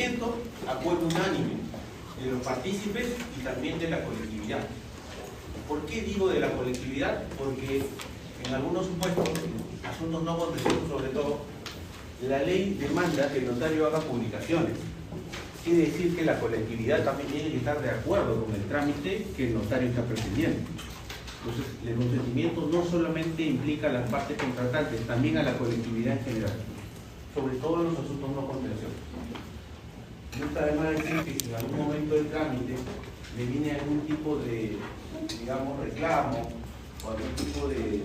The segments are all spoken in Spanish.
consentimiento, acuerdo unánime de los partícipes y también de la colectividad. ¿Por qué digo de la colectividad? Porque en algunos supuestos, en asuntos no contenciosos sobre todo, la ley demanda que el notario haga publicaciones. Quiere decir que la colectividad también tiene que estar de acuerdo con el trámite que el notario está pretendiendo. Entonces, el consentimiento no solamente implica a las partes contratantes, también a la colectividad en general, sobre todo en los asuntos no contenciosos. No está de más decir que si en algún momento del trámite le viene algún tipo de, digamos, reclamo o algún tipo de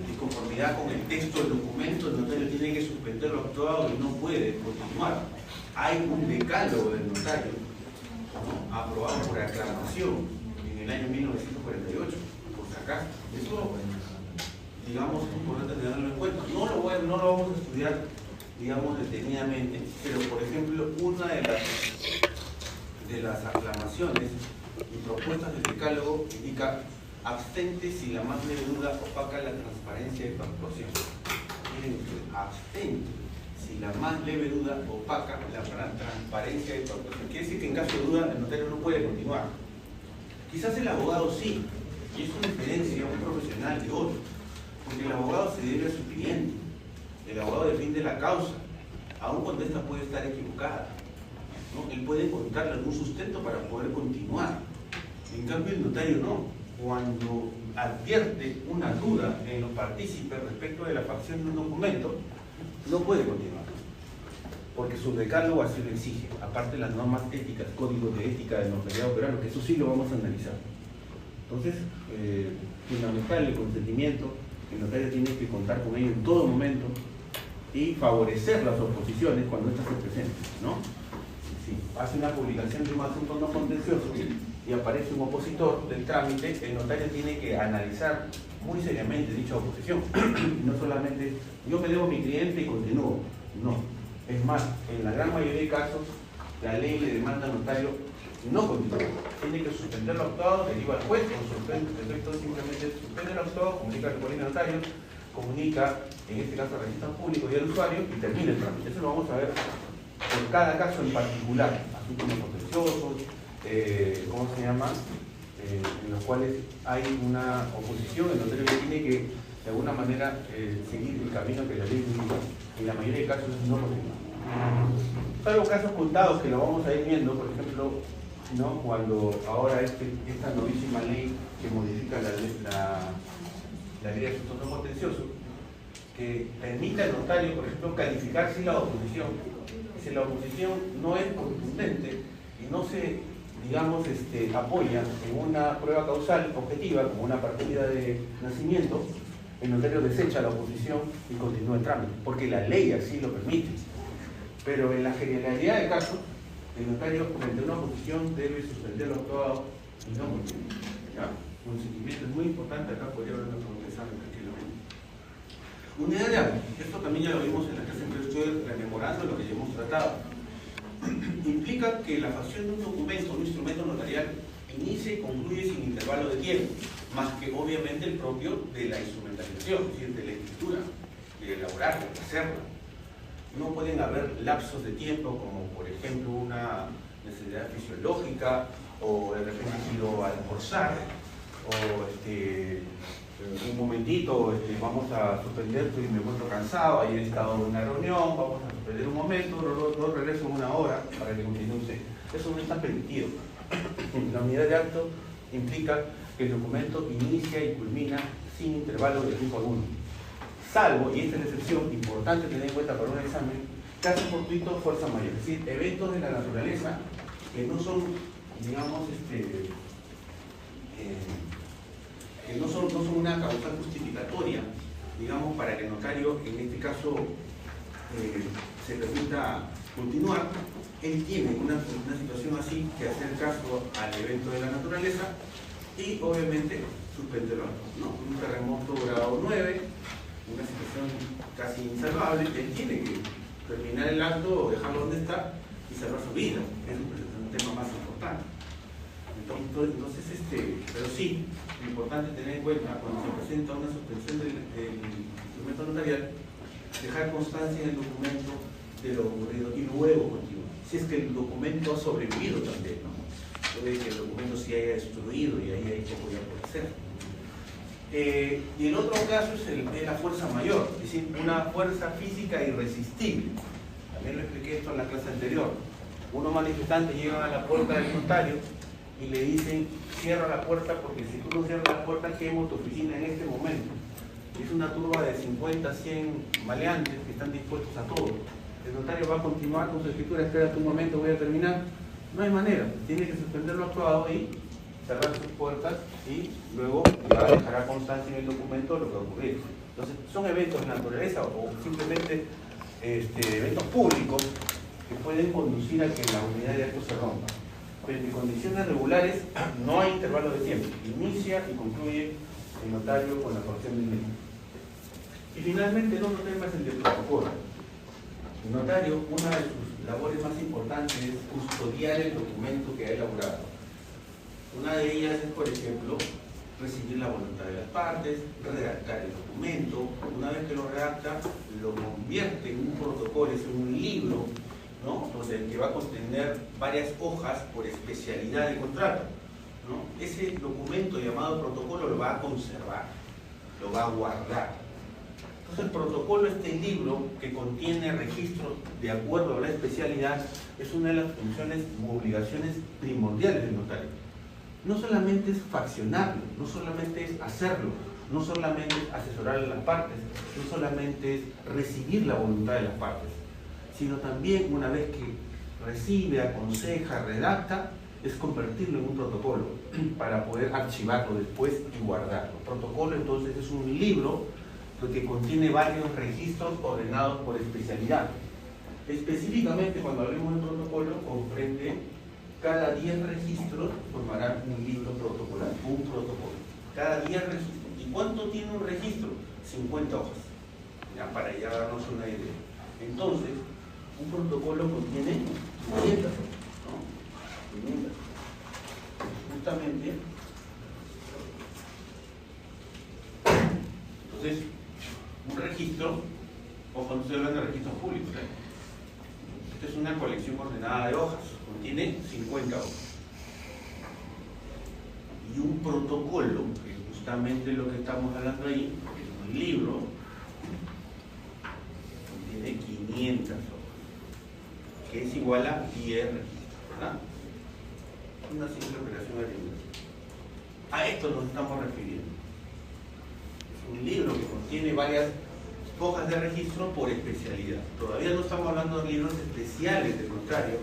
disconformidad con el texto del documento, el notario tiene que suspender lo actuado y no puede continuar. Hay un decálogo del notario, ¿no?, aprobado por aclamación en el año 1948, por si acaso. Eso, digamos, es importante tenerlo en cuenta. No lo vamos a estudiar, digamos, detenidamente, pero por ejemplo, una de las aclamaciones y propuestas del decálogo indica: abstente si la más leve duda opaca la transparencia de tu actuación. Miren ustedes, abstente si la más leve duda opaca la transparencia de tu actuación. Quiere decir que en caso de duda el notario no puede continuar. Quizás el abogado sí, y es una diferencia, un profesional de otro, porque el abogado se debe a su cliente, el abogado defiende la causa, aun cuando ésta puede estar equivocada, ¿no? Él puede contarle algún sustento para poder continuar. En cambio el notario no. Cuando advierte una duda en los partícipes respecto de la facción de un documento, no puede continuar, porque su decálogo así lo exige, aparte de las normas éticas, códigos de ética del notariado peruano, que eso sí lo vamos a analizar. Entonces, fundamental el consentimiento, el notario tiene que contar con ello en todo momento y favorecer las oposiciones cuando éstas se presenten, ¿no? Si hace una publicación de un asunto no contencioso y aparece un opositor del trámite, el notario tiene que analizar muy seriamente dicha oposición. No solamente yo me debo a mi cliente y continúo, no. Es más, en la gran mayoría de casos, la ley le demanda al notario no continuar. Tiene que suspender el actuado, deriva al juez, el efecto simplemente suspende el actuado, comunica al colegio de notarios, comunica, en este caso al registro público y al usuario, y termina el trámite. Eso lo vamos a ver por cada caso en particular, asuntos no contenciosos, ¿cómo se llama? En los cuales hay una oposición, el notario tiene que de alguna manera seguir el camino que la ley indica. En la mayoría de casos no continúa. Salvo casos contados que lo vamos a ir viendo, por ejemplo, ¿no?, cuando ahora esta novísima ley que modifica la ley de asuntos no contenciosos, que permite al notario, por ejemplo, calificar si la oposición, si la oposición no es contundente y no se, digamos, apoya en una prueba causal objetiva, como una partida de nacimiento, el notario desecha la oposición y continúa el trámite, porque la ley así lo permite. Pero en la generalidad de casos, el notario frente a una oposición debe suspender los actuados y no continuar. ¿Ya? Consentimiento es muy importante, acá podría haber una examen tranquilamente. Unidad de actos. Esto también ya lo vimos en la clase, pero estoy rememorando lo que ya hemos tratado. Implica que la facción de un documento, un instrumento notarial, inicia y concluye sin intervalo de tiempo, más que obviamente el propio de la instrumentalización, es decir, de la escritura, de elaborarla, de hacerla. No pueden haber lapsos de tiempo como, por ejemplo, una necesidad fisiológica, o de repente quiero almorzar, o un momentito, vamos a suspender, y me encuentro cansado, ayer he estado en una reunión, vamos a suspender un momento, no regreso en una hora para que continúe usted. Eso no está permitido. La unidad de acto implica que el documento inicia y culmina sin intervalo de tiempo alguno. Salvo, y esta es la excepción importante tener en cuenta para un examen, caso fortuito, fuerza mayor. Es decir, eventos de la naturaleza que no son, digamos, que no son una causal justificatoria, digamos, para que el notario, en este caso, se permita continuar. Él tiene una situación así que hacer caso al evento de la naturaleza y, obviamente, suspenderlo, ¿no? Un terremoto grado 9, una situación casi insalvable, él tiene que terminar el acto, dejarlo donde está y salvar su vida. Eso es un tema más importante. Entonces, pero sí, lo importante es tener en cuenta cuando se presenta una suspensión del instrumento notarial, dejar constancia en el documento de lo ocurrido y luego continúa. Si es que el documento ha sobrevivido también, ¿no? Puede que el documento se haya destruido y ahí hay poco ya por hacer. Y el otro caso es la fuerza mayor, es decir, una fuerza física irresistible. También lo expliqué esto en la clase anterior. Unos manifestantes llegan a la puerta del notario y le dicen: cierra la puerta porque si tú no cierras la puerta quemo tu oficina en este momento. Es una turba de 50 a 100 maleantes que están dispuestos a todo. El notario va a continuar con su escritura: espérate un momento, voy a terminar. No hay manera, tiene que suspender lo actuado y cerrar sus puertas y luego ya dejará constancia en el documento de lo que ha ocurrido. Entonces, son eventos de naturaleza o simplemente eventos públicos que pueden conducir a que la unidad de actos se rompa. Pero en condiciones regulares no hay intervalo de tiempo. Inicia y concluye el notario con la corrección del mismo. Y finalmente el otro tema es el de protocolo. El notario, una de sus labores más importantes es custodiar el documento que ha elaborado. Una de ellas es, por ejemplo, recibir la voluntad de las partes, redactar el documento. Una vez que lo redacta, lo convierte en un protocolo, es un libro, ¿no? Donde que va a contener varias hojas por especialidad de contrato, ¿no? Ese documento llamado protocolo lo va a conservar, lo va a guardar. Entonces el protocolo, este libro que contiene registros de acuerdo a la especialidad, es una de las funciones u obligaciones primordiales del notario. No solamente es faccionarlo, no solamente es hacerlo, no solamente es asesorar a las partes, no solamente es recibir la voluntad de las partes, sino también, una vez que recibe, aconseja, redacta, es convertirlo en un protocolo para poder archivarlo después y guardarlo. El protocolo, entonces, es un libro que contiene varios registros ordenados por especialidad. Específicamente, cuando hablemos de protocolo, comprende cada 10 registros formarán un libro protocolar, un protocolo. Cada 10 registros. ¿Y cuánto tiene un registro? 50 hojas. Ya, para ya darnos una idea. Entonces, un protocolo contiene 500 hojas, ¿no? 500. Justamente. Entonces, un registro, ojo, no estoy hablando de registros públicos, esta es una colección ordenada de hojas, contiene 50 hojas. Y un protocolo, que es justamente lo que estamos hablando ahí, es un libro, contiene 500 hojas, que es igual a 10 registros, ¿verdad? Una simple operación aritmética. A esto nos estamos refiriendo. Es un libro que contiene varias hojas de registro por especialidad. Todavía no estamos hablando de libros especiales de notario.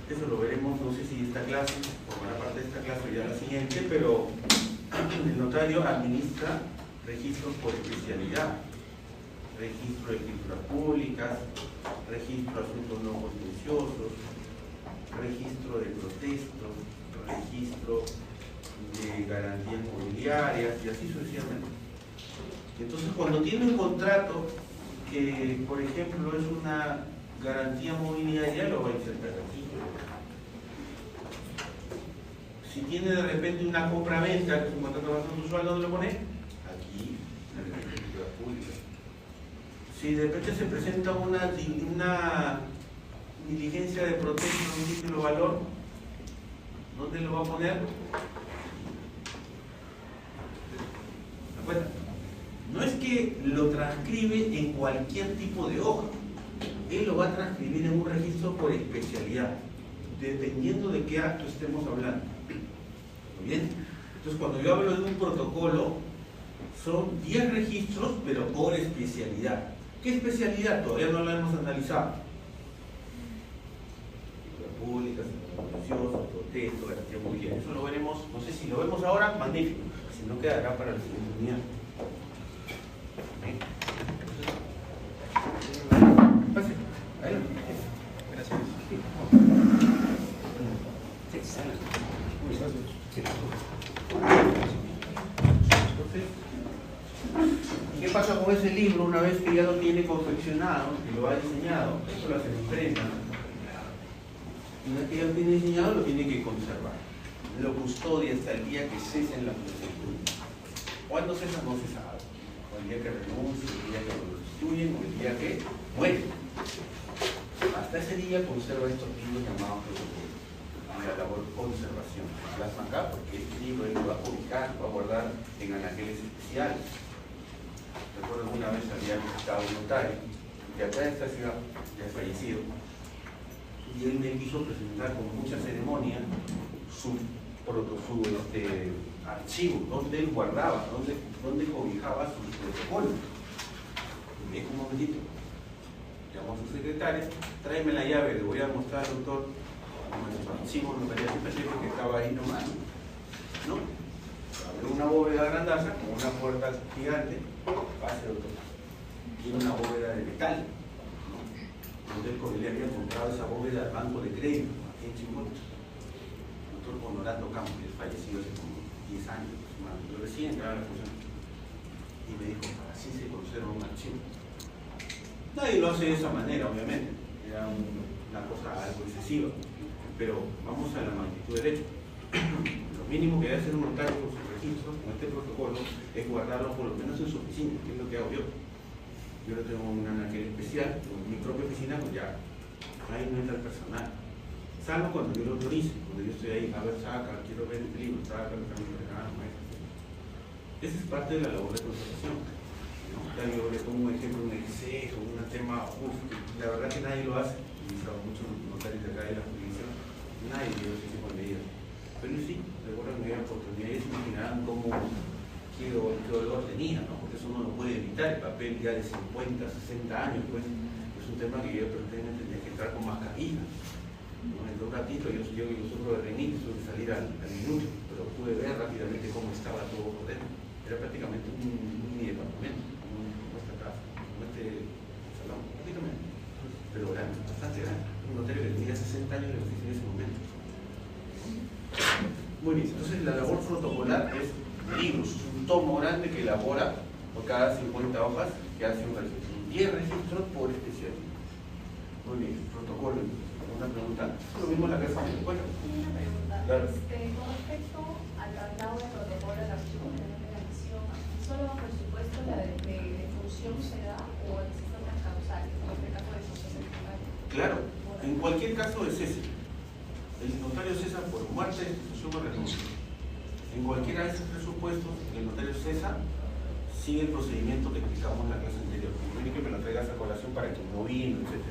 Eso lo veremos, no sé si esta clase formará parte de esta clase o ya la siguiente, pero el notario administra registros por especialidad. Registro de escrituras públicas, registro de asuntos no contenciosos, registro de protestos, registro de garantías mobiliarias y así sucesivamente. Entonces, cuando tiene un contrato que, por ejemplo, es una garantía mobiliaria, lo va a insertar aquí. Si tiene de repente una compra-venta, que es un contrato bastante usual, ¿dónde lo pone? Aquí, en la escritura pública. Si de repente se presenta una diligencia de protesta de un título valor, ¿dónde lo va a poner? ¿Se acuerdan? No es que lo transcribe en cualquier tipo de hoja, él lo va a transcribir en un registro por especialidad, dependiendo de qué acto estemos hablando. ¿Muy bien? Entonces, cuando yo hablo de un protocolo, son 10 registros, pero por especialidad. ¿Qué especialidad? Todavía no la hemos analizado. Públicas, contenciosos, protesto, garantía mobiliaria. Eso lo veremos, no sé si lo vemos ahora, magnífico. Si no, quedará para la siguiente unidad. Pase. Adelante. Gracias. Entonces, ¿y qué pasa con ese libro una vez que ya lo tiene confeccionado, que lo ha diseñado? Eso lo hace la imprenta. Una vez que ya lo tiene diseñado, lo tiene que conservar. Lo custodia hasta el día que cesen la función. ¿Cuándo cesa? No se sabe. O el día que renuncia, el día que lo destruyen, o el día que muere. ese día conserva estos libros llamados protocolos, en la labor de conservación. Plasma acá porque este libro él lo va a publicar, lo va a guardar en anaqueles especiales. Recuerdo una vez había visitado un notario que acá en esta ciudad ya ha fallecido, y él me quiso presentar con mucha ceremonia su archivo, donde él guardaba, donde cobijaba sus protocolos. Y me dijo: un momentito, llamó a su secretaria, tráeme la llave, le voy a mostrar al doctor nuestro archivo notarial que estaba ahí nomás, ¿no? Abrió una bóveda grandaza con una puerta gigante, pase, doctor, tiene una bóveda de metal, ¿no? Donde él había comprado esa bóveda al banco de crédito, aquí en Chimbote. Doctor Honorato Campos, que es fallecido hace como 10 años, yo recién entraba a la función, y me dijo: así se conserva un archivo. Nadie lo hace de esa manera, obviamente, era una cosa algo excesiva, pero vamos a la magnitud del hecho. Lo mínimo que debe hacer un notario con sus registros, con este protocolo, es guardarlo por lo menos en su oficina, que es lo que hago yo. Yo lo tengo un anaquel especial, en mi propia oficina, pues ya, ahí no entra el personal. Salvo cuando yo lo autorice, cuando yo estoy ahí, a ver, saca, quiero ver el libro, saca, esa es parte de la labor de conservación. ¿No? Yo le pongo un ejemplo, un exceso, un tema, la verdad que nadie lo hace, y muchos notarios de acá de la jurisdicción, nadie dio ese tipo de medidas. Pero sí, recuerdo que me dio oportunidad y se imaginaban qué dolor tenía, ¿no? Porque eso no lo puede evitar, el papel ya de 50, 60 años, pues es un tema que yo pretendía tenía que entrar con mascarilla. ¿No? En un ratito yo sufro de rinitis, tuve que salir al minuto, pero pude ver rápidamente cómo estaba todo por dentro. Era prácticamente un mini departamento, como esta casa, como este salón, prácticamente, pero grande, bastante grande. Un hotel que tenía 60 años de oficina en ese momento. Muy bien, entonces la labor protocolar es libros, un tomo grande que elabora por cada 50 hojas, que hace un registro, 10 registros por especialidad. Muy bien, protocolo. Una pregunta, es lo mismo en la casa de la escuela. Una pregunta, claro. Con respecto al traslado de protocolo al archivo general de la nación, ¿solo por supuesto la de función se da o existen otras causales, en este caso de función electoral? Claro, en cualquier caso de cese. El notario cesa por muerte, destitución o renuncia. En cualquiera de esos presupuestos, el notario cesa, sigue el procedimiento que explicamos en la clase anterior. No hay que me lo traigas a colación para que no vino, etc.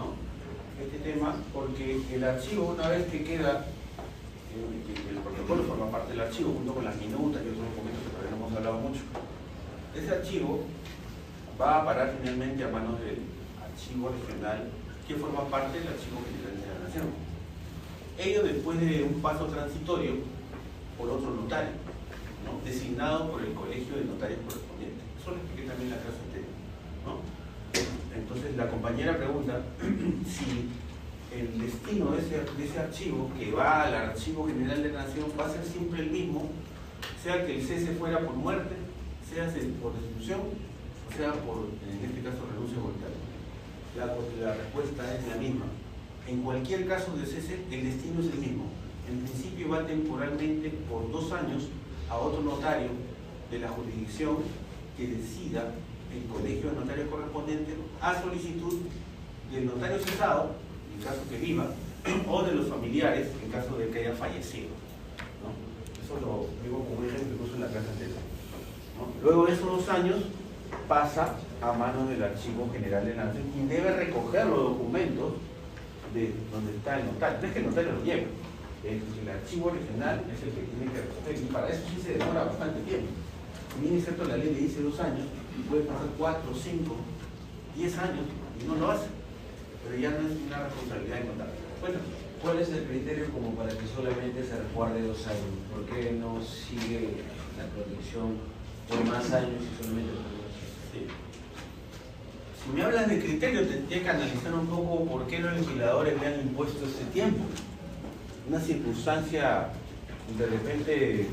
¿No? Este tema, porque el archivo, una vez que queda, el protocolo forma parte del archivo, junto con las minutas y otros documentos que todavía no hemos hablado mucho. Ese archivo va a parar finalmente a manos del archivo regional, que forma parte del archivo general de la nación. Ello después de un paso transitorio por otro notario, ¿no? Designado por el colegio de notarios correspondiente. Eso lo expliqué también en la clase anterior, ¿no? Entonces la compañera pregunta si el destino de ese archivo que va al archivo general de la nación va a ser siempre el mismo, sea que el cese fuera por muerte, sea por destitución, o sea por, en este caso, renuncia voluntaria. La respuesta es la misma. En cualquier caso de cese, el destino es el mismo. En principio va temporalmente por 2 años a otro notario de la jurisdicción que decida el colegio de notarios correspondiente a solicitud del notario cesado, en caso que viva, o de los familiares, en caso de que haya fallecido, ¿no? Eso lo digo como un ejemplo que puse en la clase anterior, ¿no? Luego de esos 2 años pasa a manos del Archivo General de la Nación y debe recoger los documentos de donde está el notario. No es que el notario lo lleve, el archivo regional es el que tiene que recoger, y para eso sí se demora bastante tiempo. Si bien es cierto, la ley le dice 2 años, puede pasar 4, 5, 10 años y no lo hace, pero ya no es una responsabilidad del notario. Bueno, ¿cuál es el criterio como para que solamente se resguarde 2 años? ¿Por qué no sigue la protección por más años y solamente por 2 años? Sí. Si me hablas de criterio, tendría que analizar un poco por qué los legisladores le han impuesto ese tiempo. Una circunstancia, de repente,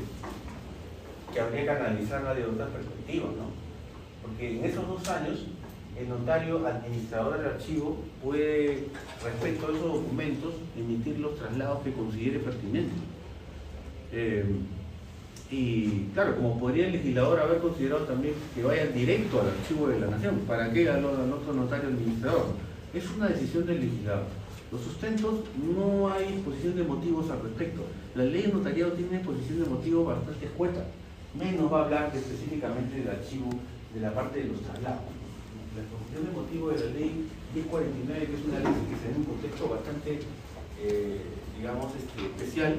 que habría que analizarla de otras perspectivas, ¿no? Porque en esos 2 años, el notario administrador del archivo puede, respecto a esos documentos, emitir los traslados que considere pertinentes. Y claro, como podría el legislador haber considerado también que vayan directo al archivo de la nación, ¿para qué al otro notario administrador? Es una decisión del legislador. Los sustentos no hay exposición de motivos al respecto. La ley de notariado tiene exposición de motivos bastante escueta. Menos va a hablar específicamente del archivo, de la parte de los traslados. La exposición de motivos de la ley 1049, que es una ley que se da en un contexto bastante, digamos, especial,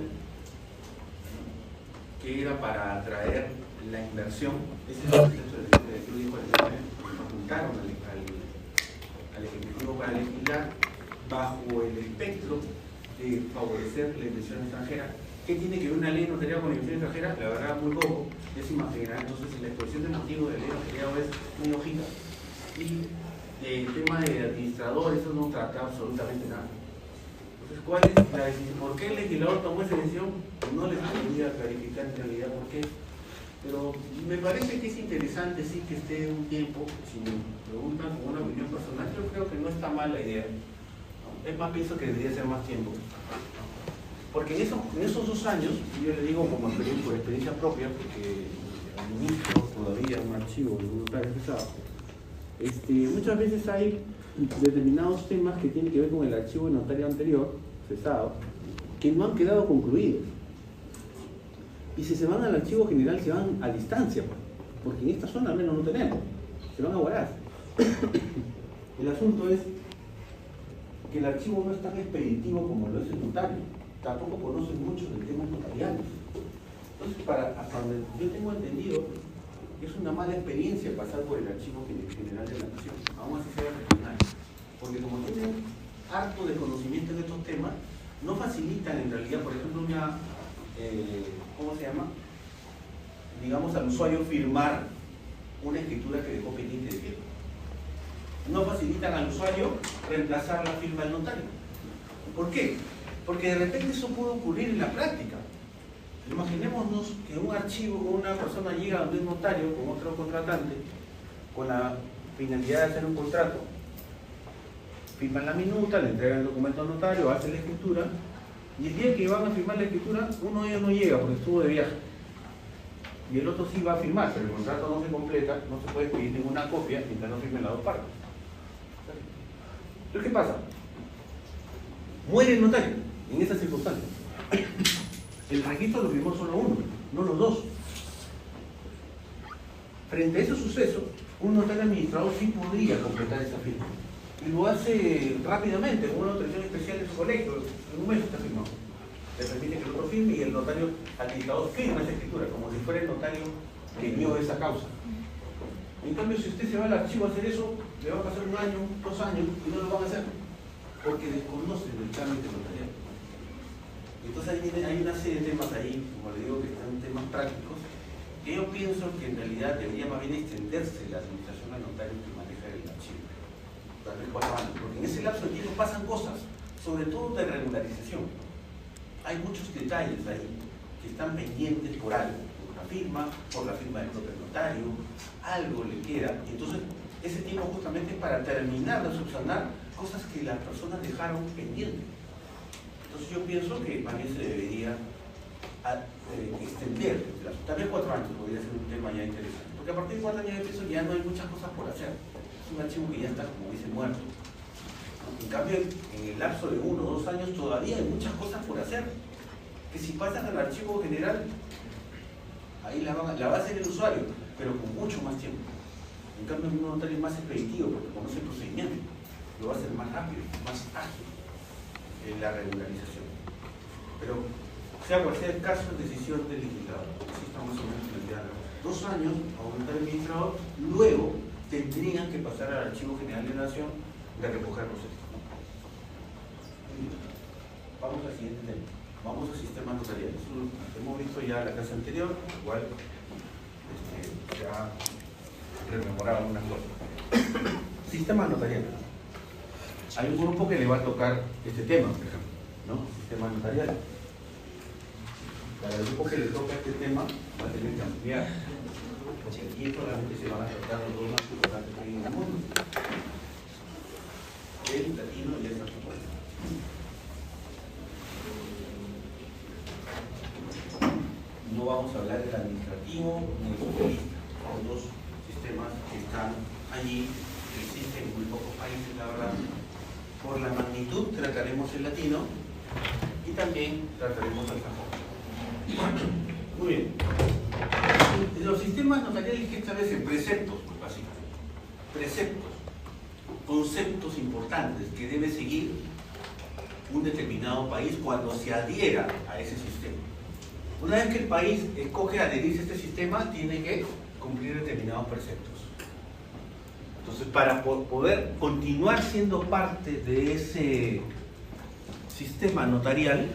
que era para atraer la inversión. Ese es el contexto de la ley 1049, que facultaron al Ejecutivo para legislar bajo el espectro de favorecer la inversión extranjera. ¿Qué tiene que ver una ley notarial con la inversión extranjera? La verdad, muy poco, es imaginar. Entonces, la exposición de motivos de la ley notarial es muy hojita. Y el tema de administrador, eso no trata absolutamente nada. Entonces, ¿cuál es la decisión? ¿Por qué el legislador tomó esa decisión? No les podría clarificar en realidad por qué. Pero me parece que es interesante, sí, que esté un tiempo, si me preguntan con una opinión personal, yo creo que no está mal la idea. Es más, pienso que debería ser más tiempo. Porque en esos 2 años, yo le digo como por experiencia propia, porque administro todavía un archivo de un notario pesado, muchas veces hay determinados temas que tienen que ver con el archivo de notario anterior, cesado, que no han quedado concluidos. Y si se van al archivo general, se van a distancia, porque en esta zona al menos no tenemos, se van a Huaraz. El asunto es que el archivo no es tan expeditivo como lo es el notario, tampoco conocen mucho del tema notarial. Entonces, hasta donde yo tengo entendido, es una mala experiencia pasar por el archivo general de la Nación, aún así sea regional, porque como tienen harto de conocimiento de estos temas, no facilitan en realidad, por ejemplo, ¿cómo se llama? Digamos, al usuario firmar una escritura que dejó pendiente de firma. No facilitan al usuario reemplazar la firma del notario. ¿Por qué? Porque de repente eso puede ocurrir en la práctica. Imaginémonos que un archivo, una persona llega a un notario con otro contratante con la finalidad de hacer un contrato, firman la minuta, le entregan el documento al notario, hacen la escritura, y el día que van a firmar la escritura, uno de ellos no llega porque estuvo de viaje. Y el otro sí va a firmar, pero el contrato no se completa, no se puede pedir ninguna copia mientras no firmen las dos partes. Entonces, ¿qué pasa? Muere el notario en esas circunstancias. El registro lo firmó solo uno, no los dos. Frente a ese suceso, un notario administrador sí podría completar esa firma. Y lo hace rápidamente, con una autorización especial de su colegio. En un mes está firmado. Le permite que el otro firme y el notario administrador firma esa escritura, como si fuera el notario que vio esa causa. En cambio, si usted se va al archivo a hacer eso, le va a pasar 1 año, 2 años, y no lo van a hacer, porque desconocen el trámite notarial. Entonces hay una serie de temas ahí, como le digo, que están temas prácticos, que yo pienso que en realidad debería más bien extenderse la administración al notario que maneja el archivo. Tal vez 4 años, porque en ese lapso de tiempo pasan cosas, sobre todo de regularización. Hay muchos detalles ahí que están pendientes por algo, por la firma del propio notario, algo le queda, y entonces ese tiempo justamente es para terminar de subsanar cosas que las personas dejaron pendientes. Entonces yo pienso que más bien se debería extender, tal vez 4 años podría ser un tema ya interesante, porque a partir de 4 años de pienso ya no hay muchas cosas por hacer, es un archivo que ya está, como dice, muerto. En cambio, en el lapso de 1 o 2 años todavía hay muchas cosas por hacer, que si pasan al archivo general, ahí la va a hacer el usuario, pero con mucho más tiempo. En cambio, un notario es más expeditivo, porque conoce el procedimiento, lo va a hacer más rápido, más ágil en la regularización. Pero, sea cual sea el caso, es decisión del legislador. Así estamos más o menos planteando. 2 años a un notario administrador, luego tendrían que pasar al Archivo General de la Nación de recoger procesos. Vamos al siguiente tema. Vamos a sistemas notariales. Hemos visto ya la clase anterior, igual ya rememoraba algunas cosas. Sistemas notariales. Hay un grupo que le va a tocar este tema, por ejemplo, ¿no? Sistemas notariales. Para el grupo que le toca este tema, va a tener que ampliar, porque aquí solamente se van a tratar los dos más importantes que hay en el mundo: el latino y el español. No vamos a hablar del administrativo ni del socialista, son dos sistemas que están allí, que existen en muy pocos países, la verdad, Por la magnitud trataremos el latino y también trataremos el sajón. Muy bien. Los sistemas notariales que establecen preceptos, pues, básicamente. Preceptos, conceptos importantes que debe seguir un determinado país cuando se adhiera a ese sistema. Una vez que el país escoge adherirse a este sistema, tiene que cumplir determinados preceptos. Entonces, para poder continuar siendo parte de ese sistema notarial,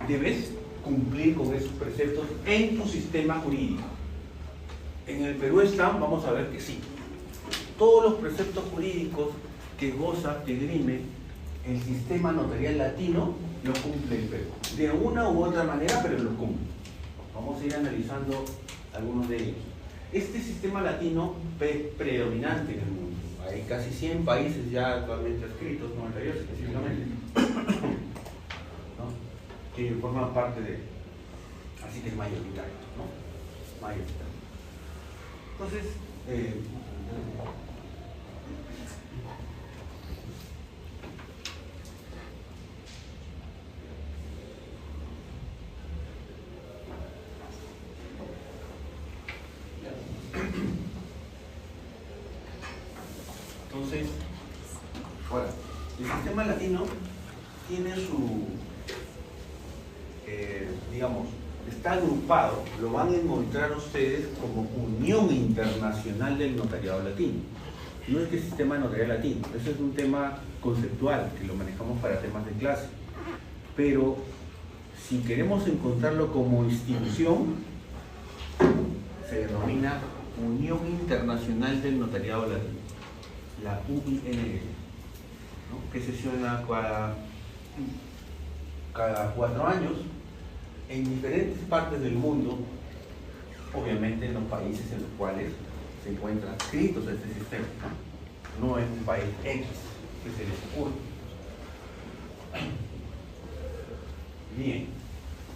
debes cumplir con esos preceptos en tu sistema jurídico. En el Perú están, vamos a ver que sí. Todos los preceptos jurídicos que goza, que dirime el sistema notarial latino, lo cumple el Perú. De una u otra manera, pero lo cumple. Vamos a ir analizando algunos de ellos. Este sistema latino es predominante en el mundo. Hay casi 100 países ya actualmente adscritos, 98 específicamente, ¿no?, que forman parte de, así que es mayoritario, ¿no? Mayoritario. Entonces, ahora, el sistema latino tiene su, digamos, está agrupado, lo van a encontrar ustedes como Unión Internacional del Notariado Latino. No es que sistema notarial latino, eso es un tema conceptual que lo manejamos para temas de clase. Pero si queremos encontrarlo como institución, se denomina Unión Internacional del Notariado Latino, la UINL, ¿no?, que sesiona cada 4 años en diferentes partes del mundo, obviamente en los países en los cuales se encuentran adscritos a este sistema, no es un país X que se les ocurre. Bien,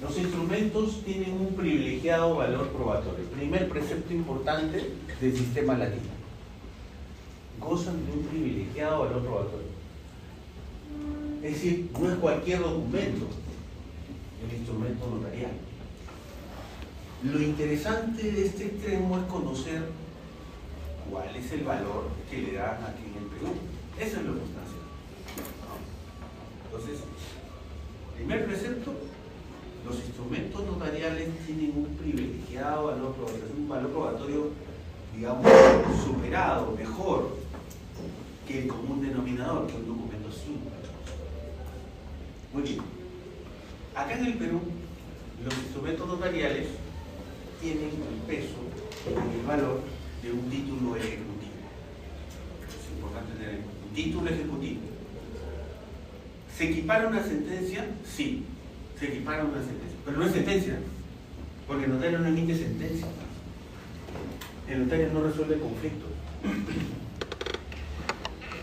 los instrumentos tienen un privilegiado valor probatorio. Primer precepto importante del sistema latino: gozan de un privilegiado valor probatorio. Es decir, no es cualquier documento el instrumento notarial. Lo interesante de este extremo es conocer cuál es el valor que le dan aquí en el Perú. Eso es lo que está haciendo. Entonces, primer precepto: los instrumentos notariales tienen un privilegiado valor probatorio, un valor probatorio, digamos, superado, mejor que el común denominador, que un documento simple. Muy bien. Acá en el Perú, los instrumentos notariales tienen el peso y el valor de un título ejecutivo. Es importante tener un título ejecutivo. ¿Se equipara una sentencia? Sí, se equipara una sentencia. Pero no es sentencia, porque el notario no emite sentencia. El notario no resuelve conflictos.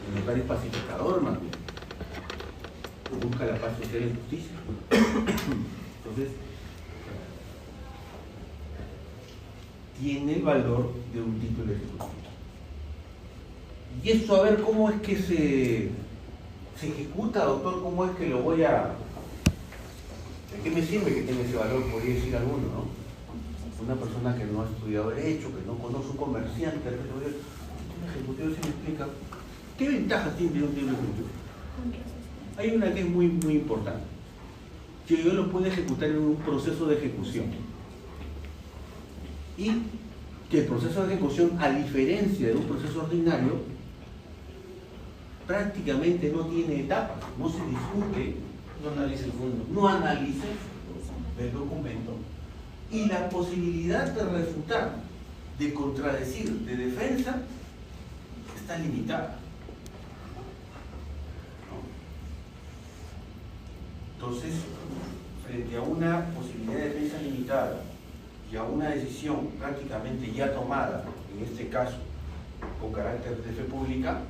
El notario es pacificador, más bien. Busca la paz social y justicia. Entonces, tiene el valor de un título ejecutivo. Y esto, a ver, ¿cómo es que se ejecuta, doctor? ¿Cómo es que lo voy a...? ¿De qué me sirve que tenga ese valor? Podría decir alguno, ¿no? Una persona que no ha estudiado Derecho, que no conoce un comerciante, un ejecutivo, se me explica. ¿Qué ventajas tiene un título ejecutivo? Hay una que es muy, muy importante, que yo lo puedo ejecutar en un proceso de ejecución. Y que el proceso de ejecución, a diferencia de un proceso ordinario, prácticamente no tiene etapas, no se discute, no analiza el fondo, no analiza el documento, y la posibilidad de refutar, de contradecir, de defensa, está limitada. Entonces, frente a una posibilidad de defensa limitada y a una decisión prácticamente ya tomada, en este caso con carácter de fe pública,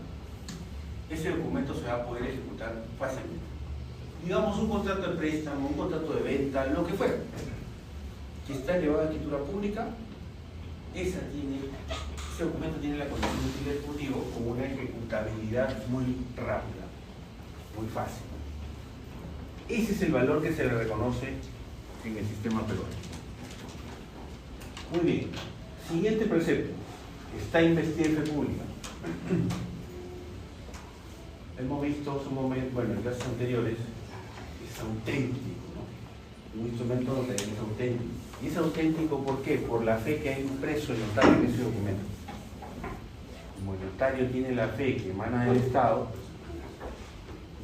ese documento se va a poder ejecutar fácilmente. Digamos un contrato de préstamo, un contrato de venta, lo que fuera, que está elevado a escritura pública, ese documento tiene la condición de ejecutivo con una ejecutabilidad muy rápida. Muy fácil. Ese es el valor que se le reconoce en el sistema peruano. Muy bien. Siguiente precepto. Está investida en fe pública. Hemos visto un momento, bueno, en clases anteriores, es auténtico, ¿no? Un instrumento notarial es auténtico. ¿Y es auténtico por qué? Por la fe que ha impreso el notario en ese documento. Como el notario tiene la fe que emana del Estado,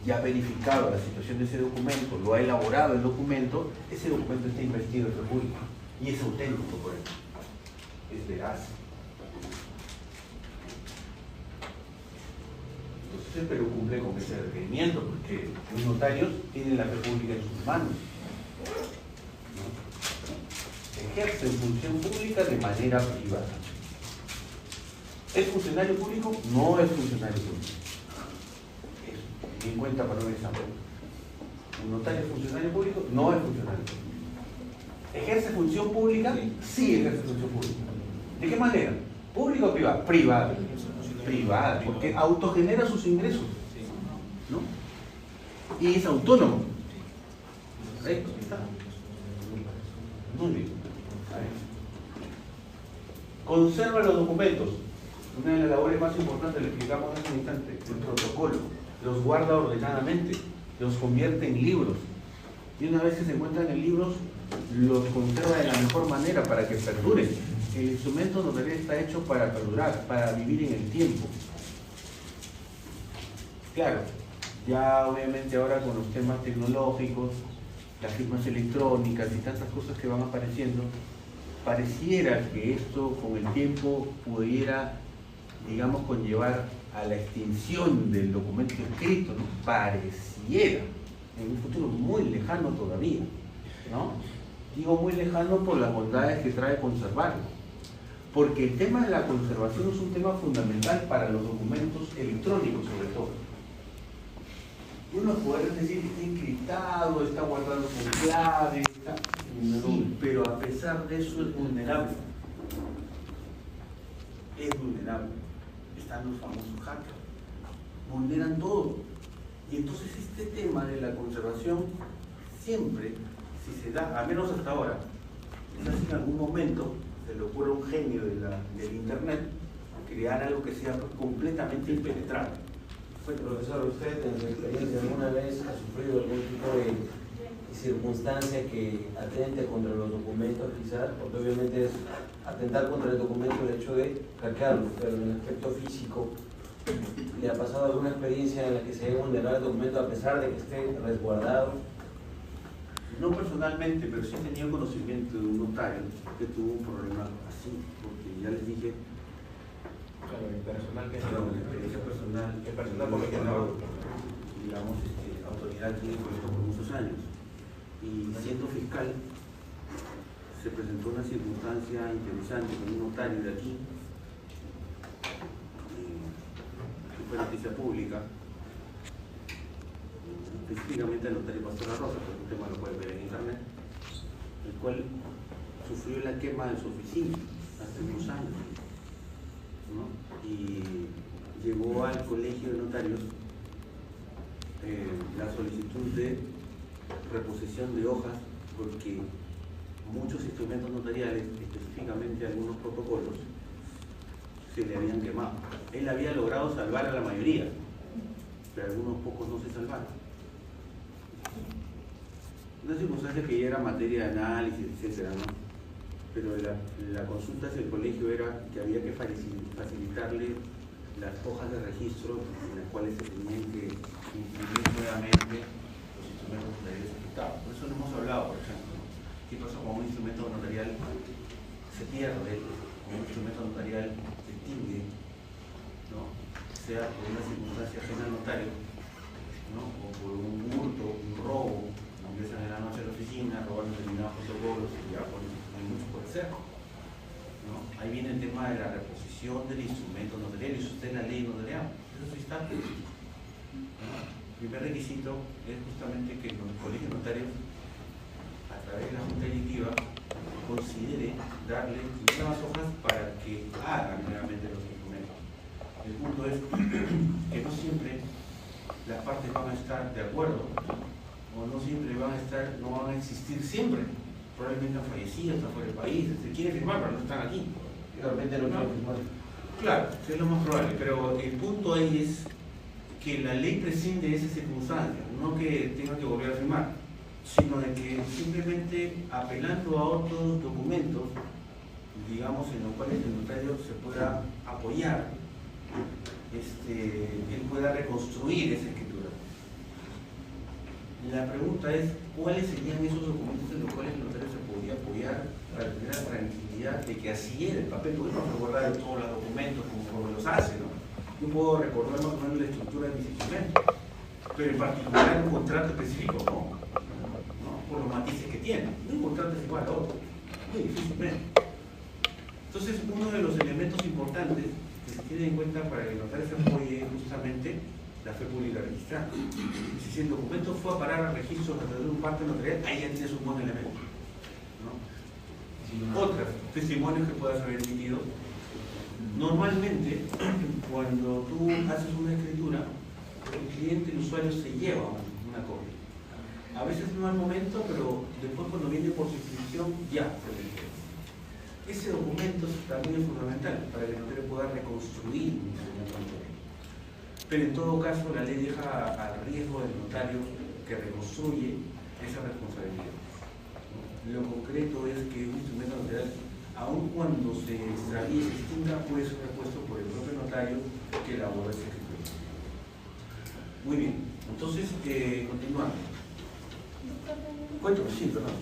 ya ha verificado la situación de ese documento, lo ha elaborado el documento, ese documento está investido en fe pública. Y es auténtico por eso. Es veraz. Entonces el Perú cumple con ese requerimiento, porque los notarios tienen la fe pública en sus manos, ¿no? Ejercen función pública de manera privada. ¿Es funcionario público? No es funcionario público. Es 50 para un examen. ¿Un notario es funcionario público? No es funcionario público. ¿Ejerce función pública? Sí ejerce función pública. ¿De qué manera? ¿Pública o privada? Privada. Privada, porque autogenera sus ingresos, ¿no? Y es autónomo. Ahí está. Muy bien. Conserva los documentos. Una de las labores más importantes, le explicamos hace un instante, el protocolo. Los guarda ordenadamente, los convierte en libros. Y una vez que se encuentran en libros, los conserva de la mejor manera para que perduren. El instrumento notarial está hecho para perdurar, para vivir en el tiempo. Claro, ya obviamente ahora con los temas tecnológicos, las firmas electrónicas y tantas cosas que van apareciendo, pareciera que esto con el tiempo pudiera, digamos, conllevar a la extinción del documento escrito, ¿no? Pareciera, en un futuro muy lejano todavía, ¿no? Digo muy lejano por las bondades que trae conservarlo. Porque el tema de la conservación es un tema fundamental para los documentos electrónicos, sobre todo. Uno podría decir que está encriptado, está guardado con clave, está... Sí, pero a pesar de eso es vulnerable. Es vulnerable. Están los famosos hackers. Vulneran todo. Y entonces este tema de la conservación siempre, si se da, al menos hasta ahora, quizás en algún momento se le ocurre a un genio del internet crear algo que sea completamente impenetrable. Profesor, ¿usted en su experiencia alguna vez ha sufrido algún tipo de circunstancia que atente contra los documentos quizás? Porque obviamente es atentar contra el documento el hecho de hackearlo, pero en el aspecto físico, ¿le ha pasado alguna experiencia en la que se haya vulnerado el documento a pesar de que esté resguardado? No personalmente, pero sí he tenido conocimiento de un notario que tuvo un problema así, porque ya les dije, Claro, mi personal que es la experiencia personal, porque no. digamos, autoridad aquí en el colegio por muchos años. Y siendo fiscal, se presentó una circunstancia interesante con un notario de aquí, que fue noticia pública, específicamente el notario Pastor Rosa, porque un tema lo pueden ver en internet, el cual sufrió la quema de su oficina hace unos años, ¿no? Y llegó al colegio de notarios la solicitud de reposición de hojas porque muchos instrumentos notariales, específicamente algunos protocolos, se le habían quemado. Él había logrado salvar a la mayoría, pero algunos pocos no se salvaron. Una circunstancia que ya era materia de análisis, etcétera, ¿no? Pero la consulta hacia el colegio era que había que facilitarle las hojas de registro en las cuales se tenían que imprimir nuevamente los instrumentos notariales ejecutados. Por eso no hemos hablado, por ejemplo, ¿no? ¿Qué pasa cuando un instrumento notarial se pierde, o un instrumento notarial se extingue, ¿no? Sea por una circunstancia ajena al notario, ¿no? O por un hurto, un robo, ingresan en la noche a la oficina, roban determinados protocolos y ya por mucho puede ser, ¿no? Ahí viene el tema de la reposición del instrumento notarial, y eso está en la ley notarial. Eso está. El primer requisito es justamente que los colegios notarios, a través de la junta directiva, considere darle nuevas hojas para que hagan nuevamente los instrumentos. El punto es que no siempre las partes van a estar de acuerdo, o no siempre van a estar, no van a existir siempre. Probablemente han fallecido, están fuera del país, se quieren firmar, pero no están aquí. De repente no quieren firmar. Claro, es lo más probable, pero el punto ahí es que la ley prescinde de esa circunstancia, no que tengan que volver a firmar, sino de que simplemente apelando a otros documentos, digamos, en los cuales el notario se pueda apoyar, él pueda reconstruir esa escritura. La pregunta es, ¿cuáles serían esos documentos en los cuales el notario se podría apoyar para tener la tranquilidad de que así era el papel? Porque no recordar todos los documentos como los hace, ¿no? Yo puedo recordar más o menos la estructura de mis instrumentos, pero en particular un contrato específico no, por los matices que tiene. Un contrato es igual a otro, muy difícilmente. Entonces, uno de los elementos importantes que se tiene en cuenta para que el notario se apoye es justamente la fe pública registrada. Si el documento fue a parar al registro a través de un parte notarial, ahí ya tienes un buen elemento, ¿no? Otros testimonios que puedas haber emitido. Normalmente, cuando tú haces una escritura, el cliente, el usuario, se lleva una copia. A veces no al momento, pero después cuando viene por suscripción, ya se le entrega. Ese documento también es fundamental para que el notario pueda reconstruir un instrumento notario. Pero en todo caso, la ley deja al riesgo del notario que reconstruye esa responsabilidad. Lo concreto es que un instrumento notarial, aun cuando se extravíe y se extinga, puede ser repuesto por el propio notario que elabora esa escritura. Muy bien, entonces, continuando. Cuéntame, sí, perdón.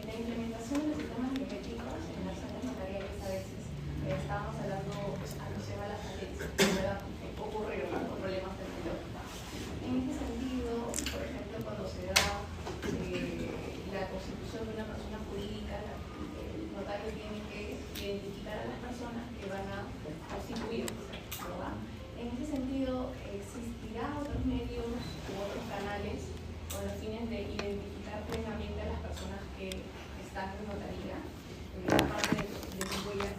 La implementación de los sistemas biométricos en las zonas notariales a veces, estábamos hablando alusión a las falencias, ¿verdad? Ocurrieron problemas tecnológicos. En este sentido, por ejemplo, cuando se da la constitución de una persona jurídica, el notario tiene que identificar a las personas que van a constituir, ¿verdad? En este sentido, ¿existirá otros medios u otros canales con los fines de identificar plenamente a las personas que están en notaría? Aparte de sus huellas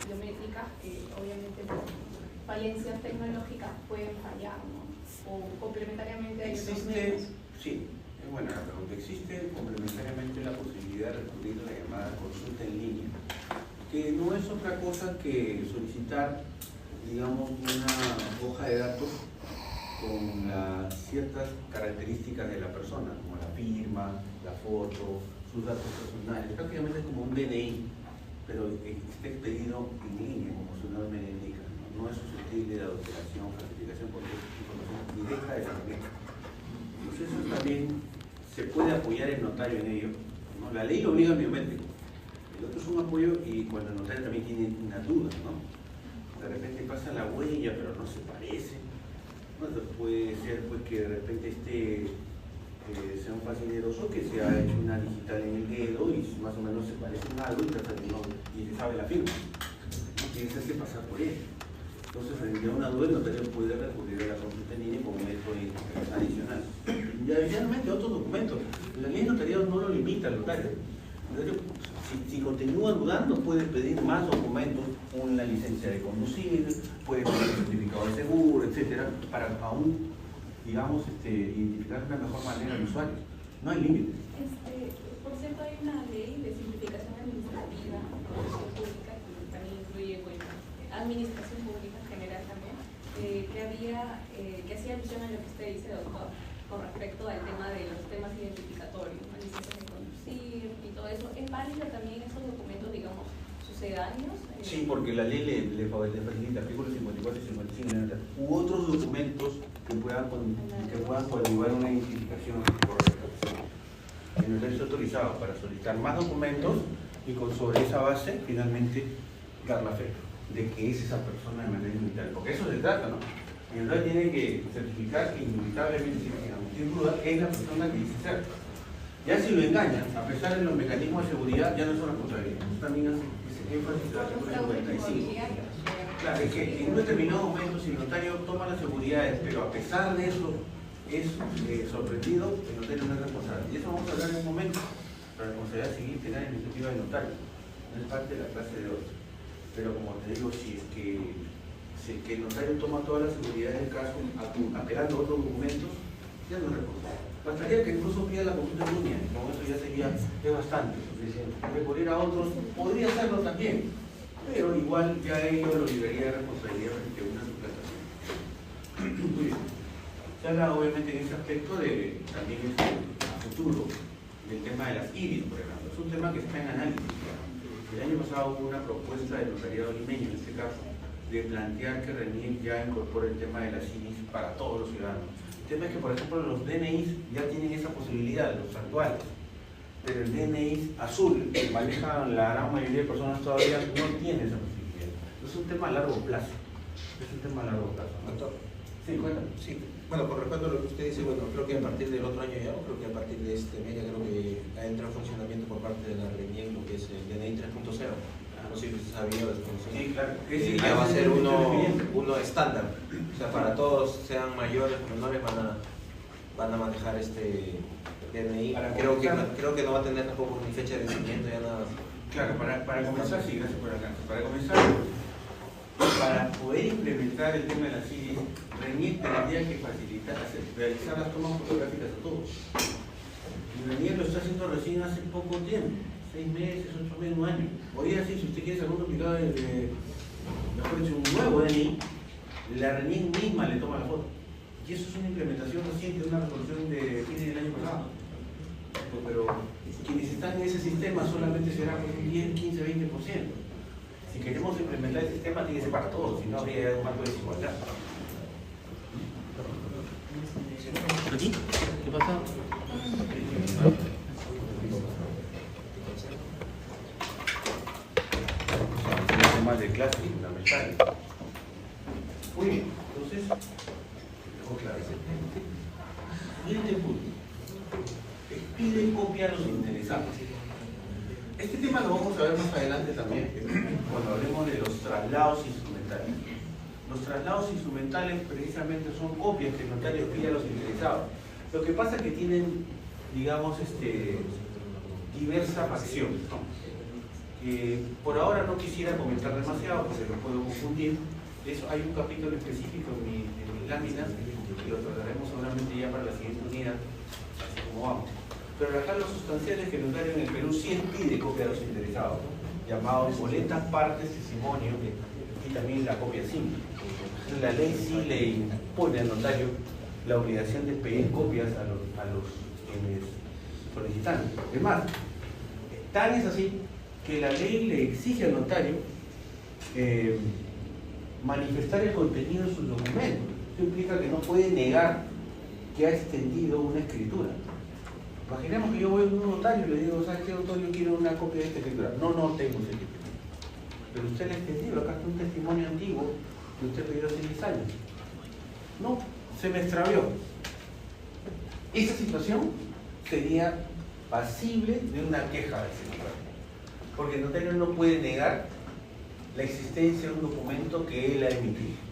biométricas, obviamente por falencias tecnológicas pueden fallar, ¿no? O complementariamente hay otros medios. Sí, es buena la pregunta. Existe complementariamente la posibilidad de recurrir a la llamada consulta en línea, que no es otra cosa que solicitar, digamos, una hoja de datos con ciertas características de la persona, como la firma, la foto, sus datos personales. Prácticamente es como un DNI, pero está expedido en línea, como su nombre le indica. No es susceptible de adulteración, falsificación, porque es información directa de la tarjeta. Entonces eso también se puede apoyar el notario en ello, ¿no? La ley lo obliga al biométrico. El otro es un apoyo y cuando el notario también tiene una duda, ¿no? De repente pasa la huella, pero no se parece. Bueno, puede ser pues que de repente sea un facineroso que se ha hecho una digital en el dedo y más o menos se parece en algo y se sabe la firma. No tiene que pasar por él. Entonces, frente a una duda, el notario puede recurrir a la consulta en línea como método adicional. Y adicionalmente otros documentos. La ley de notariado no lo limita al notario. El notario, si continúa dudando, puede pedir más documentos, una licencia de conducir, puede pedir un certificado de seguro, etcétera, para aún, digamos, identificar de una mejor manera al usuario. No hay límite. Por cierto, hay una ley de simplificación administrativa, producción pública, que también incluye administración pública en general también, que hacía alusión a lo que usted dice, doctor, con respecto al tema de los temas identificatorios, ¿no? Licencias de conducir y todo eso. ¿Es válido también esos documentos, digamos, sucedáneos? Sí, porque la ley le facilita artículos 54 y 55 u otros documentos que puedan coadyuvar una identificación correcta. El notario está autorizado para solicitar más documentos y sobre esa base finalmente dar la fe de que es esa persona de manera indubitable, porque eso se trata, ¿no? El notario tiene que certificar que indubitablemente, sin duda, es la persona que dice ser. Ya si lo engañan, a pesar de los mecanismos de seguridad, ya no es una responsabilidad. Eso también hace énfasis del artículo 55. Claro, es que en un determinado momento, si el notario toma las seguridades, pero a pesar de eso es sorprendido, el notario no es responsable. Y eso vamos a hablar en un momento. La responsabilidad civil penal y administrativa del notario no es parte de la clase de hoy. Pero como te digo, si es que que el notario toma toda la seguridad del caso apelando a otros documentos, ya no es responsable. Bastaría que incluso pida la consulta en línea, con eso ya sería bastante suficiente. Recurrir a otros podría hacerlo también, pero igual ya ello lo liberaría de responsabilidad frente a una suplantación. Muy bien. Se habla obviamente en ese aspecto de también a futuro del tema de las IRIS, por ejemplo. Es un tema que está en análisis. El año pasado hubo una propuesta del notariado limeño, en este caso, de plantear que RENIEC ya incorpore el tema de las IRIS para todos los ciudadanos. El tema es que, por ejemplo, los DNIs ya tienen esa posibilidad, los actuales, pero el DNI azul, que manejan la gran mayoría de personas todavía, no tiene esa posibilidad. Es un tema a largo plazo. Doctor. Sí, cuéntame. Sí, bueno, con respecto a lo que usted dice, bueno, creo que a partir del otro año ya, o creo que a partir de este mes ya creo que ha entrado en funcionamiento por parte de la RENIEC lo que es el DNI 3.0. No sé si usted sabía o desconocía. Sí, claro. Ya va a ser uno estándar. O sea, para todos, sean mayores o menores, van a manejar este DNI. Creo que no va a tener tampoco ni fecha de vencimiento, ya nada. Claro, para comenzar, sí, gracias por el alcance. Para comenzar, para poder implementar el tema de las IRIS, RENIEC tendría que realizar las tomas fotográficas a todos. Y RENIEC lo está haciendo recién hace poco tiempo, 6 meses, 8 meses, 1 año. Hoy así, si usted quiere sacar un duplicado mejor dicho, un nuevo DNI, la RENIEC misma le toma la foto. Y eso es una implementación reciente de una resolución de fines del año pasado. Pero quienes están en ese sistema solamente será un 10, 15, 20%. Si queremos implementar el sistema, tiene que ser para todos, si no habría un marco de desigualdad. ¿Aquí? ¿Qué pasa? Los temas de clase fundamentales. Muy bien, entonces, siguiente punto. Pide copia a los interesados. Este tema lo vamos a ver más adelante también, cuando hablemos de los traslados instrumentales. Los traslados instrumentales precisamente son copias que el notario pide a los interesados. Lo que pasa es que tienen, digamos, diversa facción, ¿no? Por ahora no quisiera comentar demasiado porque lo puedo confundir. Eso, hay un capítulo específico en mis láminas que lo trataremos seguramente ya para la siguiente unidad, así como vamos. Pero acá lo sustancial es que el notario en el Perú sí pide copia a los interesados, ¿no? Llamados boletas, partes, testimonio y también la copia simple. Entonces la ley sí le impone al notario la obligación de pedir copias a los solicitantes. Es más, tal es así que la ley le exige al notario manifestar el contenido de sus documentos. Esto implica que no puede negar que ha extendido una escritura. Imaginemos que yo voy a un notario y le digo, ¿sabes qué, doctor? Yo quiero una copia de esta escritura. No tengo esa escritura. Pero usted la ha extendido, acá está un testimonio antiguo que usted pidió hace 10 años. No, se me extravió. Esa situación sería pasible de una queja de ese notario. Porque el notario no puede negar la existencia de un documento que él ha emitido.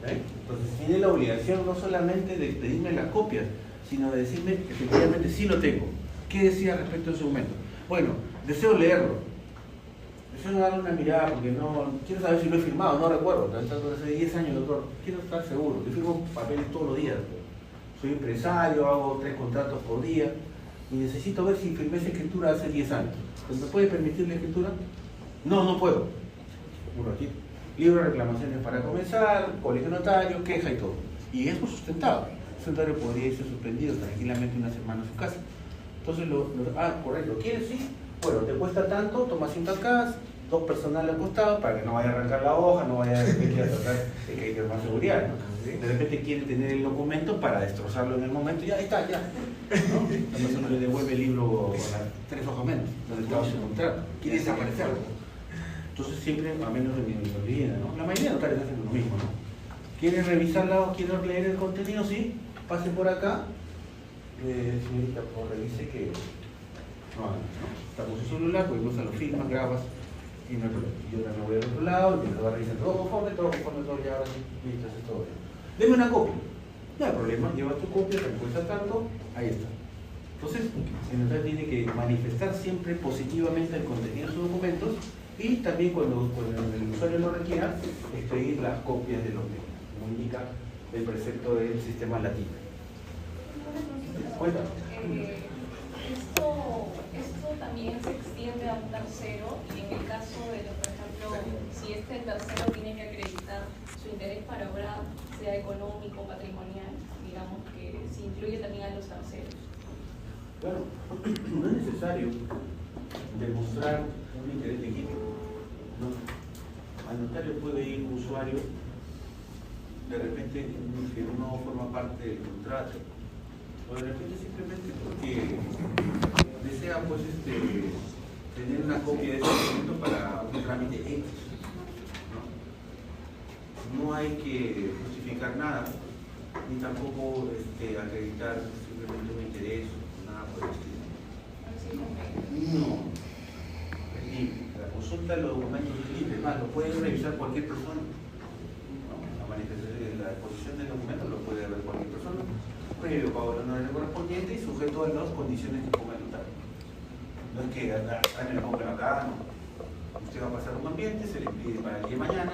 Entonces tiene la obligación no solamente de pedirme las copias, sino de decirme que efectivamente sí lo tengo. ¿Qué decía respecto a ese documento? Bueno, deseo leerlo. Deseo darle una mirada porque no quiero saber si lo he firmado, no recuerdo. Hace 10 años, doctor. Quiero estar seguro. Yo firmo papeles todos los días. Soy empresario, hago 3 contratos por día y necesito ver si firmé esa escritura hace 10 años. ¿Me puede permitir la escritura? No puedo. Un ratito. Libro de reclamaciones para comenzar, colegio notario, queja y todo. Y eso sustentado. El notario podría irse suspendido tranquilamente una semana a su casa. Entonces, correcto, ¿quieres? Sí. Bueno, te cuesta tanto, tomas cinta acá, 2 personales al costado para que no vaya a arrancar la hoja, no vaya de repente a tratar de que haya más seguridad, ¿no? De repente quiere tener el documento para destrozarlo en el momento y ya, ahí está, ya. ¿No? La persona le devuelve el libro con las 3 hojas menos, donde estaba su contrato. Quiere desaparecerlo. Entonces siempre, a menos de mi vida, ¿no? La mayoría de notarios hacen lo mismo, ¿no? ¿Quieren revisarla o quieren leer el contenido? Sí, pase por acá. Señorita, por favor, revise que no, está con su celular, pues usa los filmas, grabas y no hay problema. Yo ahora me voy al otro lado y me lo va a revisar todo conforme, ya ahora sí, listo, eso es todo bien. Deme una copia. No hay problema, lleva tu copia, te cuesta tanto, ahí está. Entonces, el notario tiene que manifestar siempre positivamente el contenido de sus documentos Y también cuando el usuario lo requiera, expedir las copias de los medios, como indica el precepto del sistema latino. Cuéntame. Esto también se extiende a un tercero y en el caso de, por ejemplo, si este tercero tiene que acreditar su interés para obra, sea económico, patrimonial, digamos que se incluye también a los terceros. Claro, no es necesario demostrar un interés legítimo. No. Al notario puede ir un usuario, de repente que no forma parte del contrato, o de repente simplemente porque desea pues tener una copia de ese documento para un trámite X. No hay que justificar nada, ni tampoco acreditar simplemente un interés, nada por el estilo. No. La consulta de los documentos es libre, más lo puede revisar cualquier persona. La manifestación, la exposición del documento lo puede ver cualquier persona, previo pago de la honorario correspondiente y sujeto a las condiciones que ponga el notario. No es que me lo pongan acá, no. Usted va a pasar un ambiente, se le pide para el día de mañana,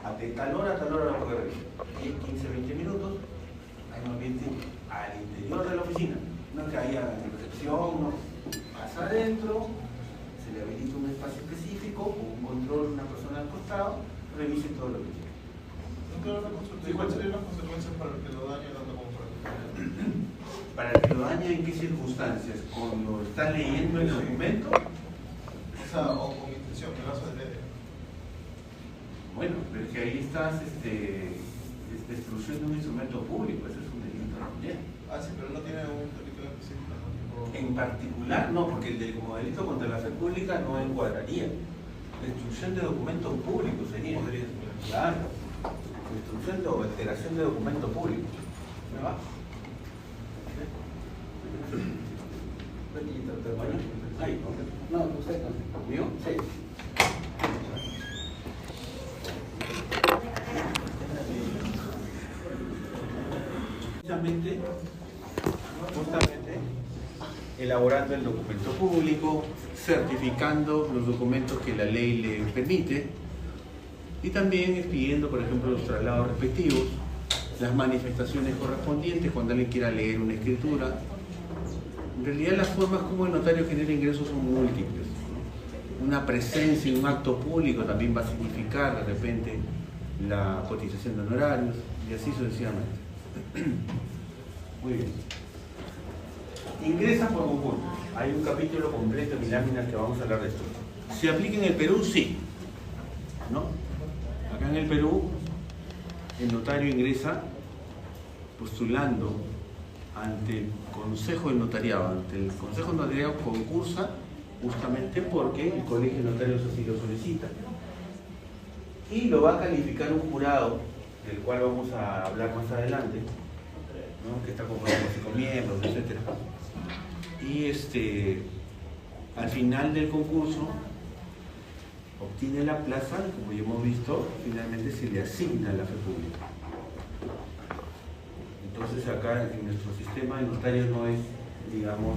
a tal hora lo puede revisar. 10, 15, 20 minutos, hay un ambiente al interior de la oficina. No es que haya recepción, no. Pasa adentro, se le habilita un espacio específico, con un control, una persona al costado, revise todo lo que quiera. ¿Y cuáles serían las consecuencias para el que lo daña tanto como para el que lo daña? ¿Para el que lo daña en qué circunstancias? ¿Cuando está leyendo el documento? O con intención, que lo hace de ley. Bueno, pero es que ahí estás destrucción de un instrumento público, eso es un delito también. Sí, pero no tiene un delito específico, ¿no? En particular, no, porque como delito contra la fe pública no encuadraría. Destrucción de documentos públicos sería. Claro. Destrucción o alteración de documento público. ¿Me va? Ahí, no, usted no. ¿Mío? Sí. Justamente elaborando el documento público, certificando los documentos que la ley le permite y también expidiendo, por ejemplo, los traslados respectivos, las manifestaciones correspondientes cuando alguien quiera leer una escritura. En realidad las formas como el notario genera ingresos son múltiples, ¿no? Una presencia en un acto público también va a significar de repente la cotización de honorarios y así sucesivamente. Muy bien. Ingresa por concurso. Hay un capítulo completo en mi lámina que vamos a hablar de esto. ¿Se aplica en el Perú? Sí. ¿No? Acá en el Perú, el notario ingresa postulando ante el Consejo de Notariado. Ante el Consejo de Notariado concursa justamente porque el Colegio de Notarios así lo solicita. Y lo va a calificar un jurado, del cual vamos a hablar más adelante, ¿no? Que está compuesto por 5 miembros, etc. Y al final del concurso obtiene la plaza, como ya hemos visto, finalmente se le asigna a la fe pública. Entonces acá en nuestro sistema de notarios no es, digamos,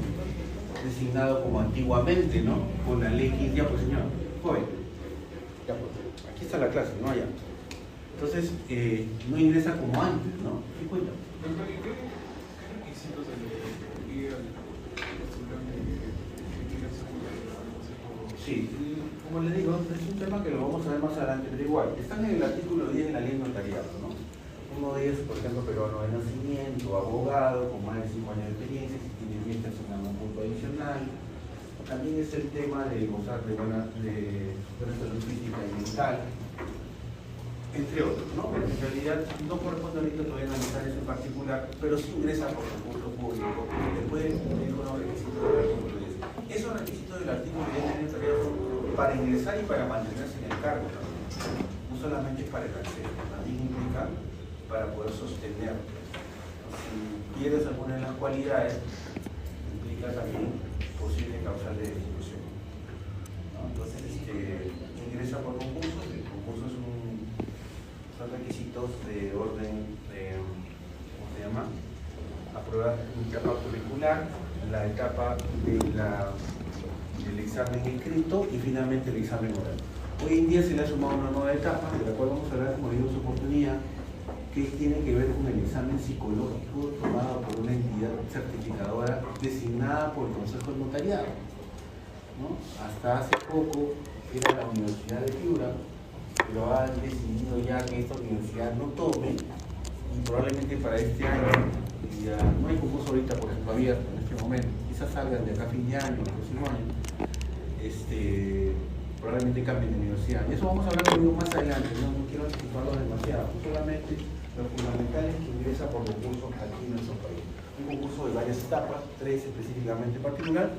designado como antiguamente, ¿no? Con la ley 15, ya pues señor, joven, ya pues, aquí está la clase, no allá. Entonces, no ingresa como antes, ¿no? ¿Qué cuenta? ¿Qué requisitos se le pide al postulante que ingrese al consejo? Sí, como le digo, es un tema que lo vamos a ver más adelante, pero igual, están en el artículo 10 de la ley notariado, ¿no? Uno de ellos, por ejemplo, peruano de nacimiento, abogado, con más de 5 años de experiencia, si tiene 10 te asignan un punto adicional. También es el tema de gozar de buena salud física y mental, entre otros, ¿no? Pero en realidad no corresponde ahorita todavía analizar eso en particular, pero sí ingresa por concurso público, después de unos requisitos del artículo 10. Esos requisitos del artículo 10 de la notariado son para ingresar y para mantenerse en el cargo también. No solamente es para el acceso, también implica para poder sostener. Si pierdes alguna de las cualidades, implica también posible causal de destitución, ¿no? Entonces, ingresa por concurso. El concurso son requisitos de orden, ¿cómo se llama? Aprobar la etapa curricular, la etapa del examen escrito y finalmente el examen oral. Hoy en día se le ha sumado una nueva etapa, de la cual vamos a hablar como digo su oportunidad, que tiene que ver con el examen psicológico tomado por una entidad certificadora designada por el Consejo de Notariado, ¿no? Hasta hace poco era la Universidad de Piura, pero han decidido ya que esta universidad no tome, y probablemente para este año, ya no hay concurso ahorita, por ejemplo, abierto en este momento, quizás salgan de acá a fin de año, el próximo año, probablemente cambien de universidad. Y eso vamos a hablar conmigo más adelante, no quiero anticiparlo demasiado, solamente lo fundamental es que ingresa por concursos aquí en nuestro país. Un concurso de varias etapas, 3 específicamente en particular,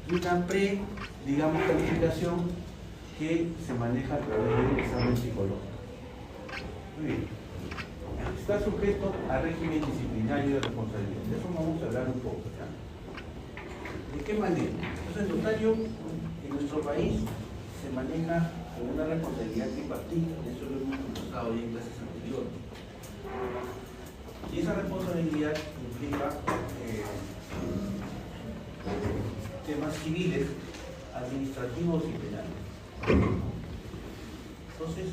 y una calificación que se maneja a través del examen psicológico. Muy bien. Está sujeto a régimen disciplinario de responsabilidad. De eso vamos a hablar un poco. ¿Ya? ¿De qué manera? Entonces, el notario en nuestro país se maneja con una responsabilidad tripartita. Eso lo hemos conversado ya en clases anteriores. Y esa responsabilidad implica temas civiles, administrativos y penales. Entonces,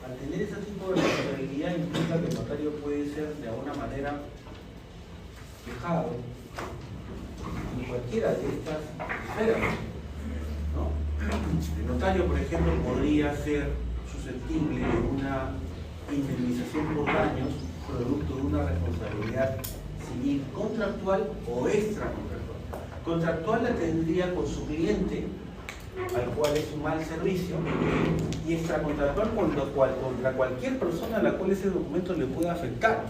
al tener ese tipo de responsabilidad implica que el notario puede ser de alguna manera fijado en cualquiera de estas esferas, ¿no? El notario, por ejemplo, podría ser susceptible de una indemnización por daños producto de una responsabilidad civil contractual o extracontractual. Contractual la tendría con su cliente, al cual es un mal servicio, y extracontractual contra cualquier persona a la cual ese documento le pueda afectar.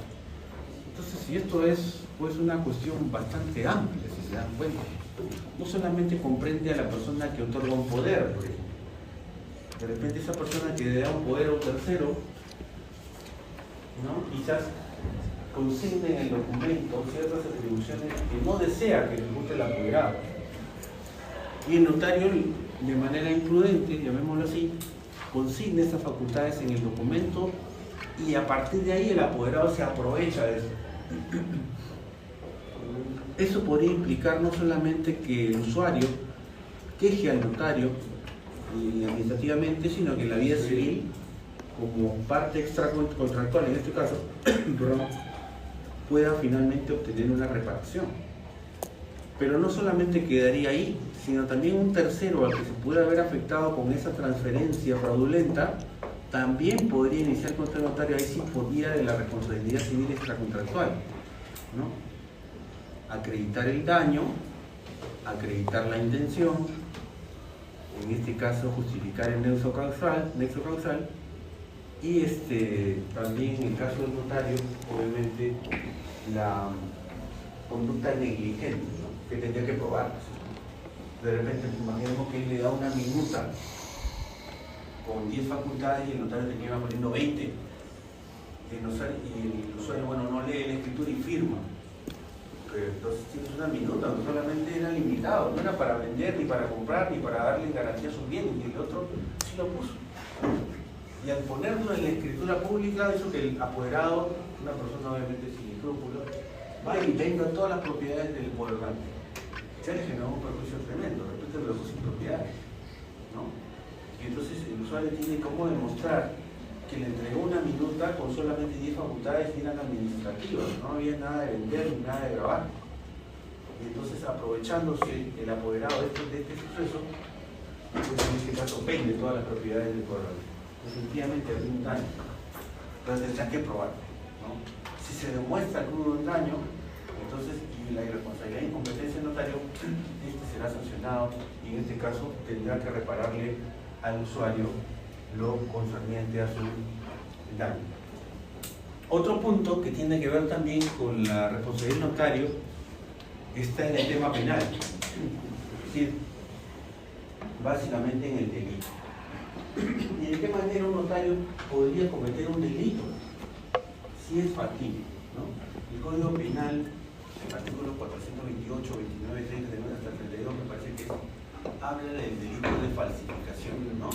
Entonces, si esto es pues una cuestión bastante amplia, si se dan cuenta, no solamente comprende a la persona que otorga un poder, por ejemplo. De repente esa persona que le da un poder a un tercero, ¿no? Quizás consigne en el documento ciertas atribuciones que no desea que ejecute el apoderado. Y el notario, de manera imprudente, llamémoslo así, consigne esas facultades en el documento y a partir de ahí el apoderado se aprovecha de eso. Eso podría implicar no solamente que el usuario queje al notario administrativamente, sino que en la vida civil, como parte extracontractual en este caso, pueda finalmente obtener una reparación. Pero no solamente quedaría ahí, sino también un tercero al que se pueda haber afectado con esa transferencia fraudulenta, también podría iniciar contra el notario, ahí sí por vía de la responsabilidad civil extracontractual, ¿no? Acreditar el daño, acreditar la intención, en este caso justificar el nexo causal, y también en el caso del notario, obviamente, la conducta negligente, ¿no? Que tendría que probar. De repente, imaginemos que él le da una minuta con 10 facultades y el notario termina poniendo 20. Y el usuario, bueno, no lee la escritura y firma. Entonces tienes una minuta, no solamente era limitado, no era para vender, ni para comprar, ni para darle garantía a sus bienes, y el otro sí lo puso. Y al ponerlo en la escritura pública, hizo que el apoderado, una persona obviamente sin escrúpulos, va y venda todas las propiedades del poderante. Ya le generó un perjuicio tremendo, de repente lo dejó sin propiedades, ¿no? Y entonces el usuario tiene cómo demostrar que le entregó una minuta con solamente 10 facultades y eran administrativas, no había nada de vender ni nada de grabar. Y entonces, aprovechándose el apoderado de este suceso, pues en este caso vende todas las propiedades del poderante. Definitivamente hay un daño, entonces tendrá que probar, ¿no? Si se demuestra que hubo un daño, entonces, y la irresponsabilidad e incompetencia del notario, será sancionado y en este caso tendrá que repararle al usuario lo concerniente a su daño. Otro punto que tiene que ver también con la responsabilidad del notario está en el tema penal, es decir, básicamente en el delito. ¿Y de qué manera un notario podría cometer un delito? Si es factible, ¿no? El Código Penal, el artículo 428, 29, 39 hasta 32, me parece que habla del delito de falsificación, ¿no?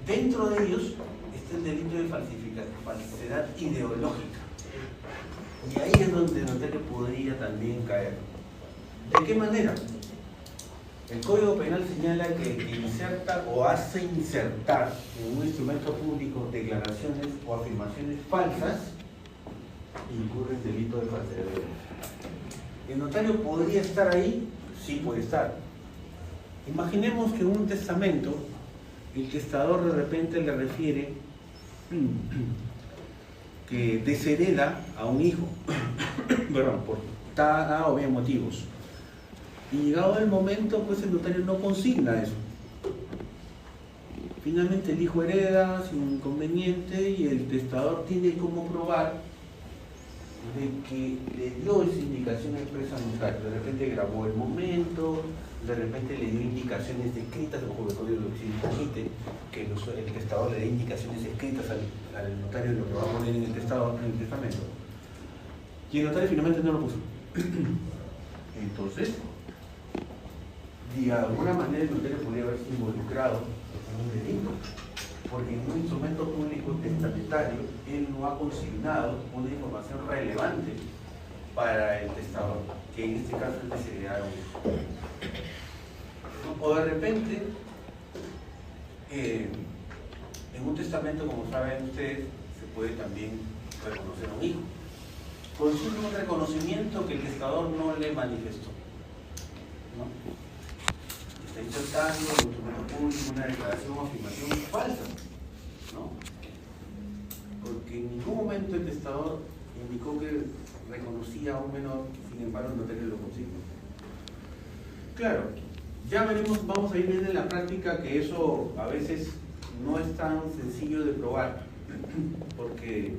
Dentro de ellos está el delito de falsedad ideológica. Y ahí es donde el notario podría también caer. ¿De qué manera? El Código Penal señala que el que inserta o hace insertar en un instrumento público declaraciones o afirmaciones falsas incurre en delito de falsedad de evidencia. ¿El notario podría estar ahí? Sí, puede estar. Imaginemos que en un testamento el testador de repente le refiere que deshereda a un hijo, perdón, por tal o bien motivos. Y llegado el momento, pues el notario no consigna eso. Finalmente el hijo hereda sin inconveniente y el testador tiene como probar de que le dio esa indicación expresa al notario. De repente grabó el momento, de repente le dio indicaciones escritas, ojo, el Código Civil permite que el testador le dé indicaciones escritas al notario de lo que va a poner en el testamento. Y el notario finalmente no lo puso. Entonces, de alguna manera el notario podría haberse involucrado en un delito, porque en un instrumento público testamentario él no ha consignado una información relevante para el testador, que en este caso es desheredar a un hijo. O de repente, en un testamento, como saben ustedes, se puede también reconocer a un hijo. Consigue un reconocimiento que el testador no le manifestó, ¿no? Está insertando en un instrumento público una declaración o afirmación falsa, ¿no? Porque en ningún momento el testador indicó que reconocía a un menor, sin embargo el notario lo consignó. Claro, ya veremos, vamos a ir viendo en la práctica que eso a veces no es tan sencillo de probar, porque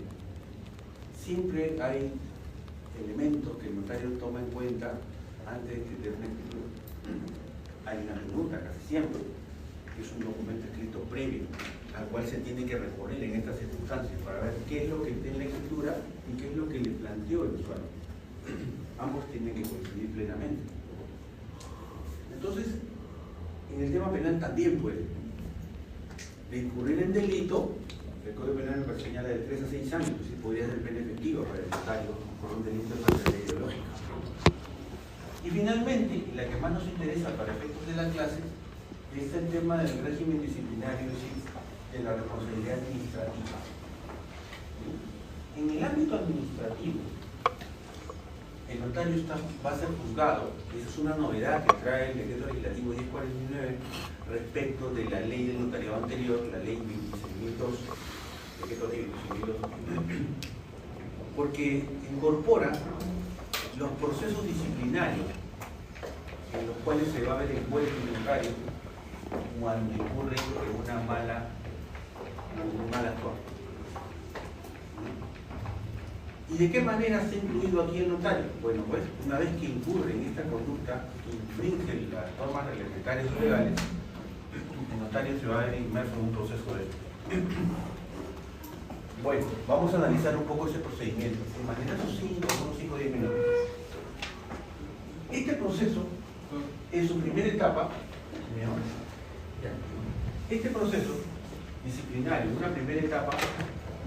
siempre hay elementos que el notario toma en cuenta antes de tener una escritura. Hay una minuta, casi siempre, que es un documento escrito previo, al cual se tiene que recorrer en estas circunstancias para ver qué es lo que tiene la escritura y qué es lo que le planteó el usuario. Ambos tienen que coincidir plenamente. Entonces, en el tema penal también puede. De incurrir en delito, el Código Penal me señala de 3 a 6 años, y podría ser pena efectiva para el notario por un delito de falsedad ideológica. Y finalmente, la que más nos interesa para efectos de la clase, es el tema del régimen disciplinario, es decir, de la responsabilidad administrativa. En el ámbito administrativo, el notario va a ser juzgado. Esa es una novedad que trae el decreto legislativo 1049 respecto de la ley del notariado anterior, la ley 26.002, decreto ley 26.002, porque incorpora los procesos disciplinarios en los cuales se va a ver envuelto el notario cuando incurre en un mal actuar. ¿Y de qué manera se ha incluido aquí el notario? Bueno, pues una vez que incurre en esta conducta, que infringe las normas reglamentarias o legales, el notario se va a ver inmerso en un proceso de... Bueno, vamos a analizar un poco ese procedimiento, de manera sucinta, unos 5 o 10 minutos. Este proceso, en su primera etapa, este proceso disciplinario, en una primera etapa,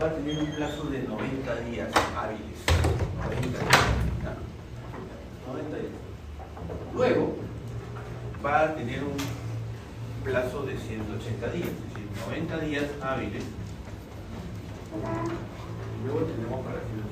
va a tener un plazo de 90 días hábiles. 90 días. Luego, va a tener un plazo de 180 días, es decir, 90 días hábiles. Y luego tenemos para 180 días.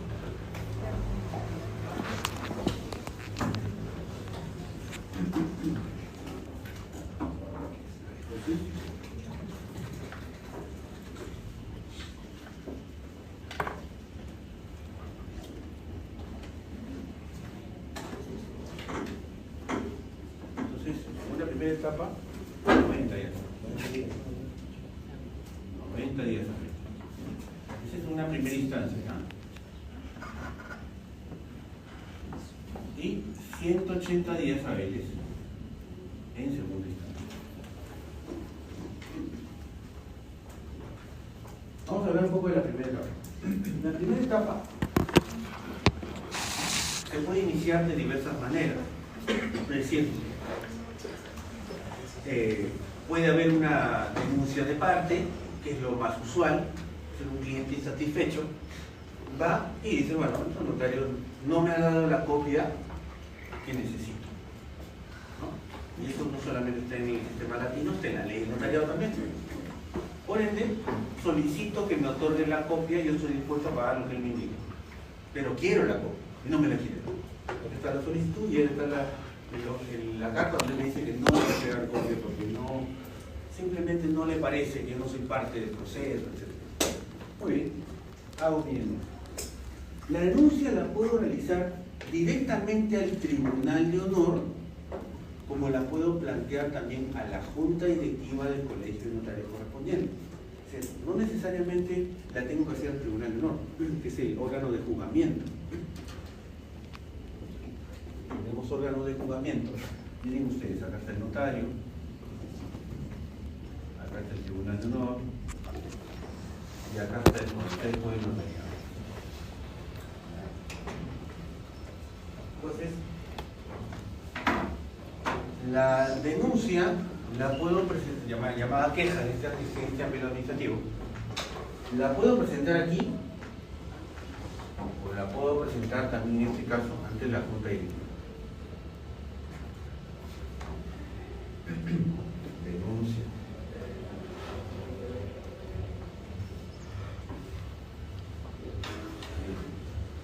Entonces, una primera etapa, 90 días. 90 días. Esa es una primera instancia, ¿no? Y 180 días hábiles en segunda instancia. Vamos a hablar un poco de la primera etapa. La primera etapa se puede iniciar de diversas maneras. Es decir, puede haber una denuncia de parte, que es lo más usual, ser un cliente insatisfecho, va y dice, bueno, el notario no me ha dado la copia que necesito, ¿no? Y eso no solamente está en el sistema latino, está en la ley de notariado también. Por ende, solicito que me otorgue la copia y yo estoy dispuesto a pagar lo que él me indica. Pero quiero la copia, y no me la quiere. Aquí está la solicitud y ahí está la carta donde me dice que no voy a entregar copia porque no, simplemente no le parece que yo no soy parte del proceso, etc. Muy bien, hago bien. La denuncia la puedo realizar directamente al Tribunal de Honor, como la puedo plantear también a la Junta Directiva del Colegio de Notarios correspondiente. O sea, no necesariamente la tengo que hacer al Tribunal de Honor, que es el órgano de juzgamiento. Tenemos órganos de juzgamiento. Miren ustedes, acá está el notario, acá está el Tribunal de Honor y acá está el Consejo de Notariado. Entonces, la denuncia la puedo presentar, llamada queja de este ámbito administrativo, la puedo presentar aquí o la puedo presentar también en este caso ante la Junta Directiva. Denuncia.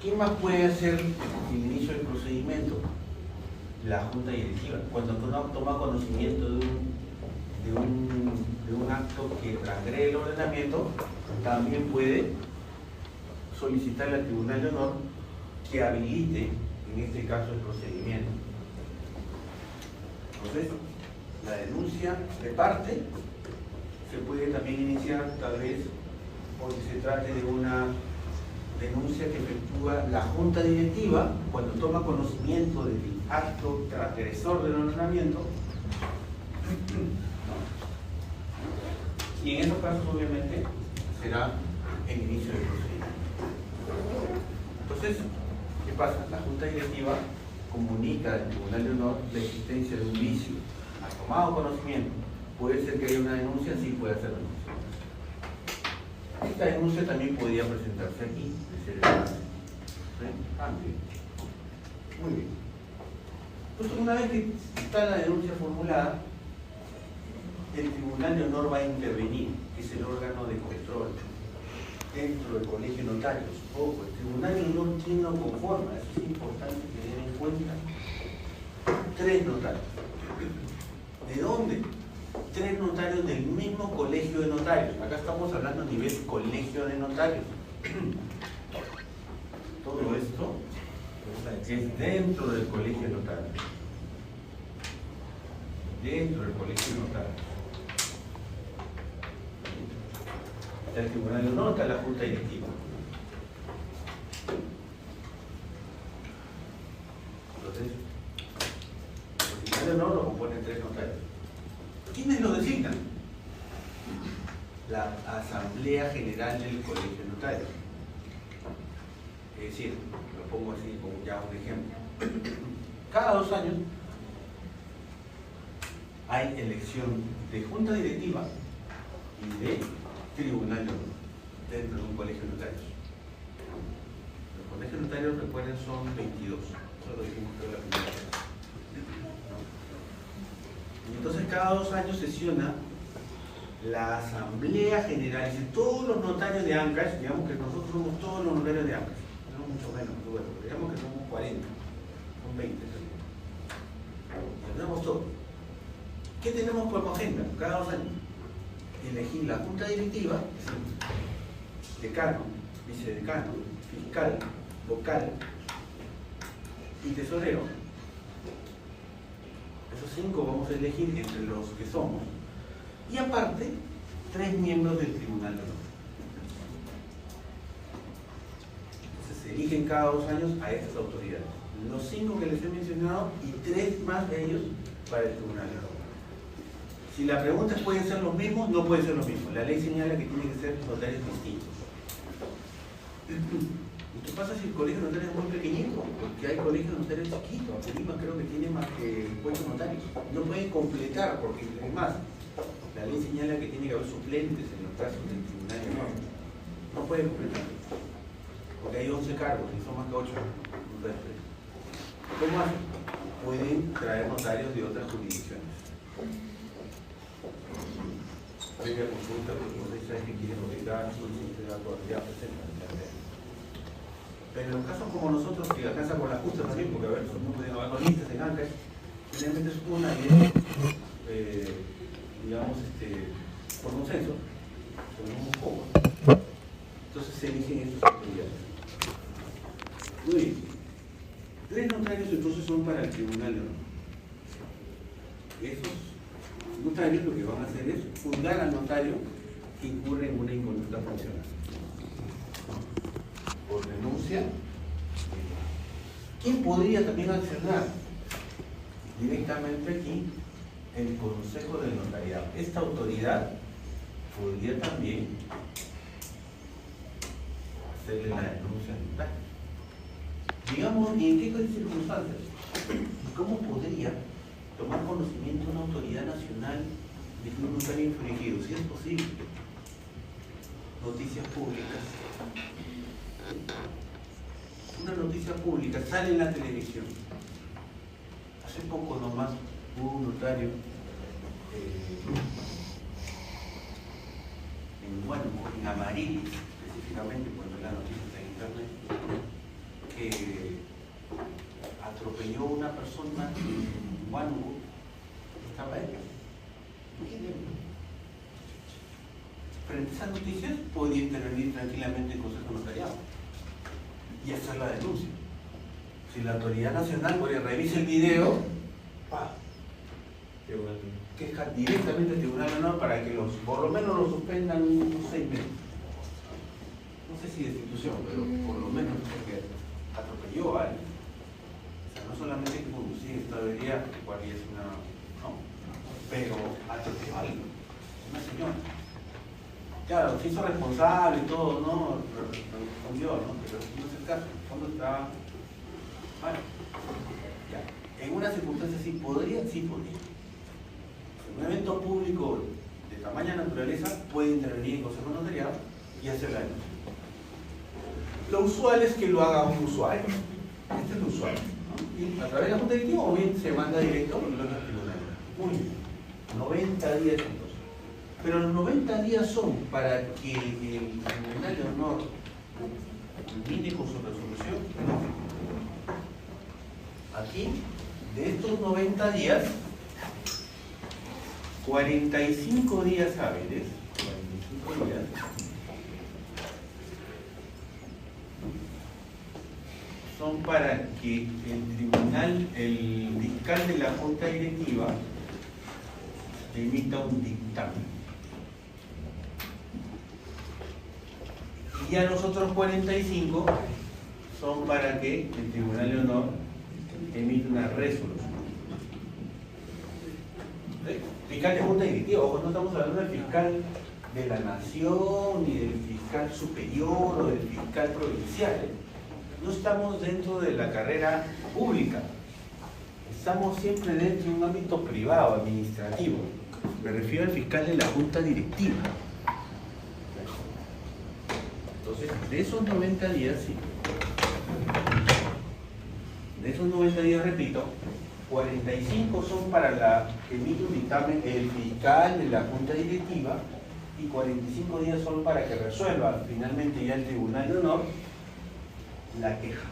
¿Quién más puede hacer el inicio del procedimiento? La Junta Directiva. Cuando toma conocimiento de un acto que transgrede el ordenamiento, también puede solicitar al Tribunal de Honor que habilite, en este caso, el procedimiento. Entonces, la denuncia de parte se puede también iniciar tal vez porque se trate de una denuncia que efectúa la Junta Directiva cuando toma conocimiento del acto transgresor del ordenamiento. Y en esos casos obviamente será el inicio del procedimiento. Entonces, ¿qué pasa? La Junta Directiva comunica al Tribunal de Honor la existencia de un vicio. Ha tomado conocimiento. Puede ser que haya una denuncia, sí puede hacer denuncia. Esta denuncia también podría presentarse aquí, de ser muy bien. Entonces, una vez que está la denuncia formulada, el Tribunal de Honor va a intervenir, que es el órgano de control dentro del Colegio de Notarios. Ojo, el Tribunal de Honor ¿quién lo conforma? Eso es importante tener en cuenta. 3 notarios. ¿De dónde? 3 notarios del mismo Colegio de Notarios. Acá estamos hablando a nivel Colegio de Notarios. Todo esto es dentro del Colegio de Notarios. Dentro del Colegio de Notarios. Está el Tribunal de Honor, está la Junta Directiva. Entonces, el Tribunal de Honor lo componen 3 notarios. ¿Quiénes lo designan? La Asamblea General del Colegio de Notarios. Es decir, lo pongo así como ya un ejemplo. Cada 2 años hay elección de Junta Directiva y de Tribunal de Honor dentro de un Colegio de Notarios. Los colegios de notarios, recuerden, son 22. Eso lo dijimos creo la primera vez. Y entonces cada 2 años sesiona la Asamblea General, es decir, todos los notarios de Ancash, digamos que nosotros somos todos los notarios de Ancash, no mucho menos, pero bueno, digamos que somos 40, son 20. Tenemos todo. ¿Qué tenemos como agenda? Cada 2 años. Elegir la Junta Directiva, decano, vicedecano, fiscal, vocal y tesorero. Esos 5 vamos a elegir entre los que somos. Y aparte, 3 miembros del Tribunal de Honor. Entonces se eligen cada 2 años a estas autoridades. Los 5 que les he mencionado y 3 más de ellos para el Tribunal de Honor. Si la pregunta es ¿pueden ser los mismos? No pueden ser los mismos. La ley señala que tienen que ser notarios distintos. ¿Y qué pasa si el colegio de notarios es muy pequeñito? Porque hay colegios de notarios chiquitos. Lima creo que tiene más que 4 notarios. No pueden completar, porque es más, la ley señala que tiene que haber suplentes en los casos del Tribunal de Honor. No pueden completar. Porque hay 11 cargos y son más que 8. ¿Cómo hacen? Pueden traer notarios de otras jurisdicciones. Previa consulta, porque no sé si quieren obligar, solicitar la autoridad presente. Pero en los casos como nosotros, que alcanza por la justa también, porque a ver, somos de abandonistas en ANCAS, finalmente es una idea, digamos, por consenso, somos pocos. Entonces se eligen estos autoridades. Muy bien. 3 notarios entonces son para el tribunal de honor. Esos notarios lo que van a hacer es juzgar al notario que incurre en una inconducta funcional. Por denuncia. ¿Quién podría también accionar? Directamente aquí, el Consejo del Notariado. Esta autoridad podría también hacerle la denuncia al notario. Digamos, ¿y en qué circunstancias? ¿Cómo podría tomar conocimiento una autoridad nacional de que un notario infringido? Si es posible. Noticias públicas. Una noticia pública sale en la televisión. Hace poco nomás hubo un notario en Amarilis, específicamente cuando la noticia está en internet, que atropelló a una persona en Huánuco, estaba ella. Frente a esas noticias podía intervenir tranquilamente el Consejo Notariado y hacer la denuncia. Si la autoridad nacional revisa el video, queja directamente al Tribunal de Honor para que por lo menos lo suspendan unos 6 meses. No sé si destitución, pero por lo menos porque atropelló a alguien. O sea, no solamente hay que conducir en estado de ebriedad, que cual es una. ¿No? Pero atropelló a alguien, una señora. Claro, se hizo responsable y todo, ¿no? Respondió, ¿no? Pero no es el caso. ¿Cuándo está? Bueno, ya. En una circunstancia sí podría. En un evento público de tamaña naturaleza puede intervenir el Consejo Notariado y hacer la denuncia. Lo usual es que lo haga un usuario. Este es lo usual, ¿no? Y a través de la Junta Directiva o bien se manda directo a los tribunales. Muy bien. 90 días entonces. Pero los 90 días son para que el Tribunal de Honor termine con su resolución. No. Aquí, de estos 90 días, 45 días hábiles, 45 días, son para que el fiscal de la Junta Directiva emita un dictamen. Y ya los otros 45 son para que el Tribunal de Honor emita una resolución. Fiscal de Junta Directiva, ojo, no estamos hablando del fiscal de la Nación, ni del fiscal superior o del fiscal provincial. No estamos dentro de la carrera pública, estamos siempre dentro de un ámbito privado, administrativo. Me refiero al fiscal de la Junta Directiva. Entonces, de esos 90 días, sí. De esos 90 días, repito, 45 son para la que emite un dictamen el fiscal de la Junta Directiva y 45 días son para que resuelva finalmente ya el Tribunal de Honor la queja.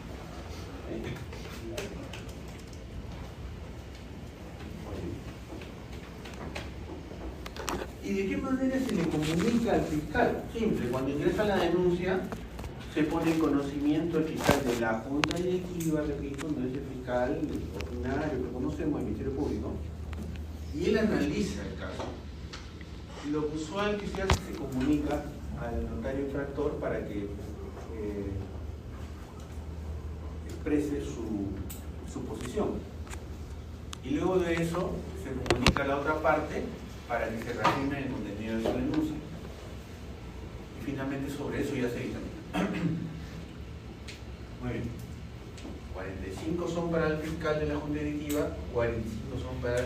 ¿Y de qué manera se le comunica al fiscal? Simple, cuando ingresa la denuncia se pone en conocimiento el fiscal de la Junta Directiva, repito, no es el fiscal ordinario que conocemos, el Ministerio Público, y él analiza el caso. Y lo usual que se hace se comunica al notario infractor para que exprese su posición. Y luego de eso se comunica a la otra parte para que se reafirme el contenido de su denuncia. Y finalmente sobre eso ya se dictamina. Muy bien. 45 son para el fiscal de la Junta Directiva, 45 son para el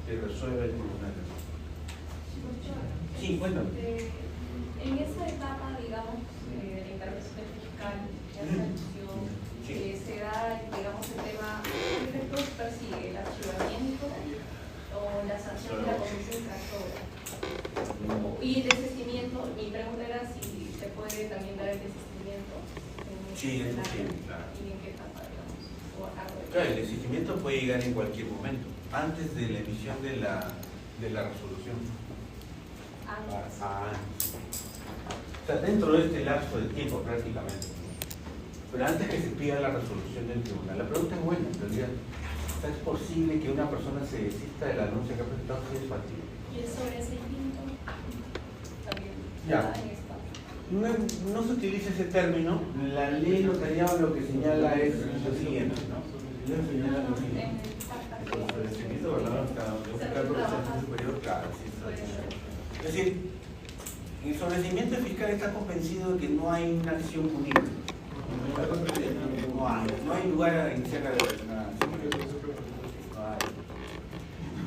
que resuelve el tribunal. Sí, cuéntame. En esa etapa, digamos, de la intervención del fiscal, ya se anunció, se da, digamos, el tema regular el desistimiento. Sí, es posible, claro. ¿Y en qué etapa, digamos? O a cargo de Claro, el desistimiento puede llegar en cualquier momento, antes de la emisión de la resolución. antes. O sea, dentro de este lapso de tiempo prácticamente. Pero antes que se pida la resolución del tribunal. La pregunta es buena, en realidad. ¿Es posible que una persona se desista de la denuncia que ha presentado? Sí, es factible. Y el sobreseimiento también Ya. en esta. No se utiliza ese término. La ley notarial lo que señala es lo siguiente, ¿no? La ley señala lo siguiente. El sobreseimiento, ¿verdad? De un cargo de servicio superior, claro, sí está diciendo. Es decir, el sobreseimiento fiscal está convencido de que no hay una acción punible. No hay lugar a iniciar una acción.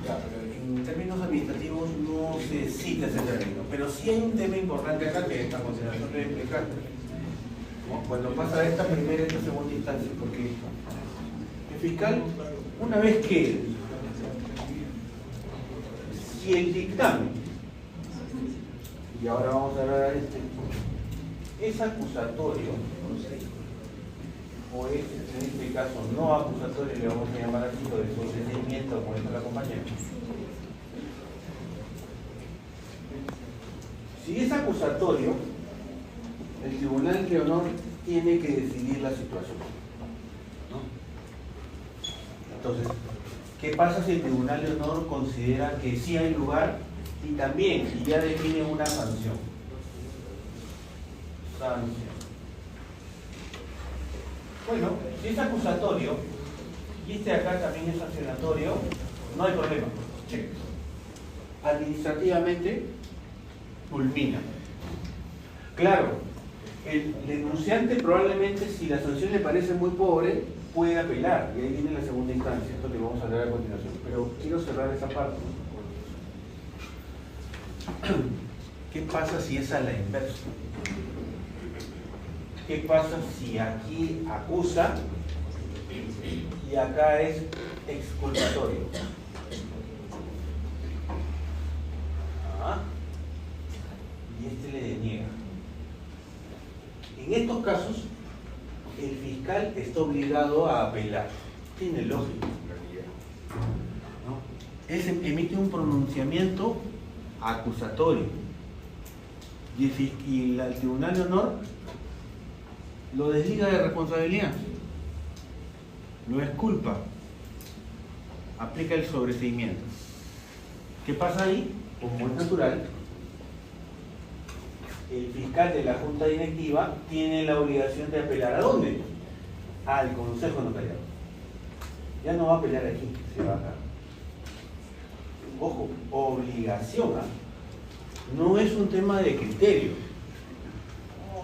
Ya, pero en términos administrativos no se cita ese término, pero sí hay un tema importante acá que a consideración debe explicar. ¿No? Cuando pasa de esta primera a esta segunda instancia, porque el fiscal, una vez que si el dictamen, y ahora vamos a ver es acusatorio, o es en este caso no acusatorio, le vamos a llamar así, o de sobreseimiento, como dijo la compañera. Si es acusatorio, el Tribunal de Honor tiene que decidir la situación, ¿no? Entonces, ¿qué pasa si el Tribunal de Honor considera que sí hay lugar y también si ya define una sanción? Bueno, si es acusatorio y este de acá también es sancionatorio, no hay problema. Check. Administrativamente culmina. Claro, el denunciante probablemente, si la sanción le parece muy pobre, puede apelar, y ahí viene la segunda instancia, esto que vamos a hablar a continuación. Pero quiero cerrar esa parte. ¿Qué pasa si es a la inversa? ¿Qué pasa si aquí acusa y acá es exculpatorio? Y este le deniega. En estos casos, el fiscal está obligado a apelar. Tiene lógica en realidad, ¿no? Él emite un pronunciamiento acusatorio y el Tribunal de Honor lo desliga de responsabilidad, lo exculpa, aplica el sobreseimiento. ¿Qué pasa ahí? Como es natural, el fiscal de la Junta Directiva tiene la obligación de apelar. ¿A dónde? Al Consejo Notarial. Ya no va a apelar aquí, se va acá. Ojo, obligación, ¿eh? No es un tema de criterio.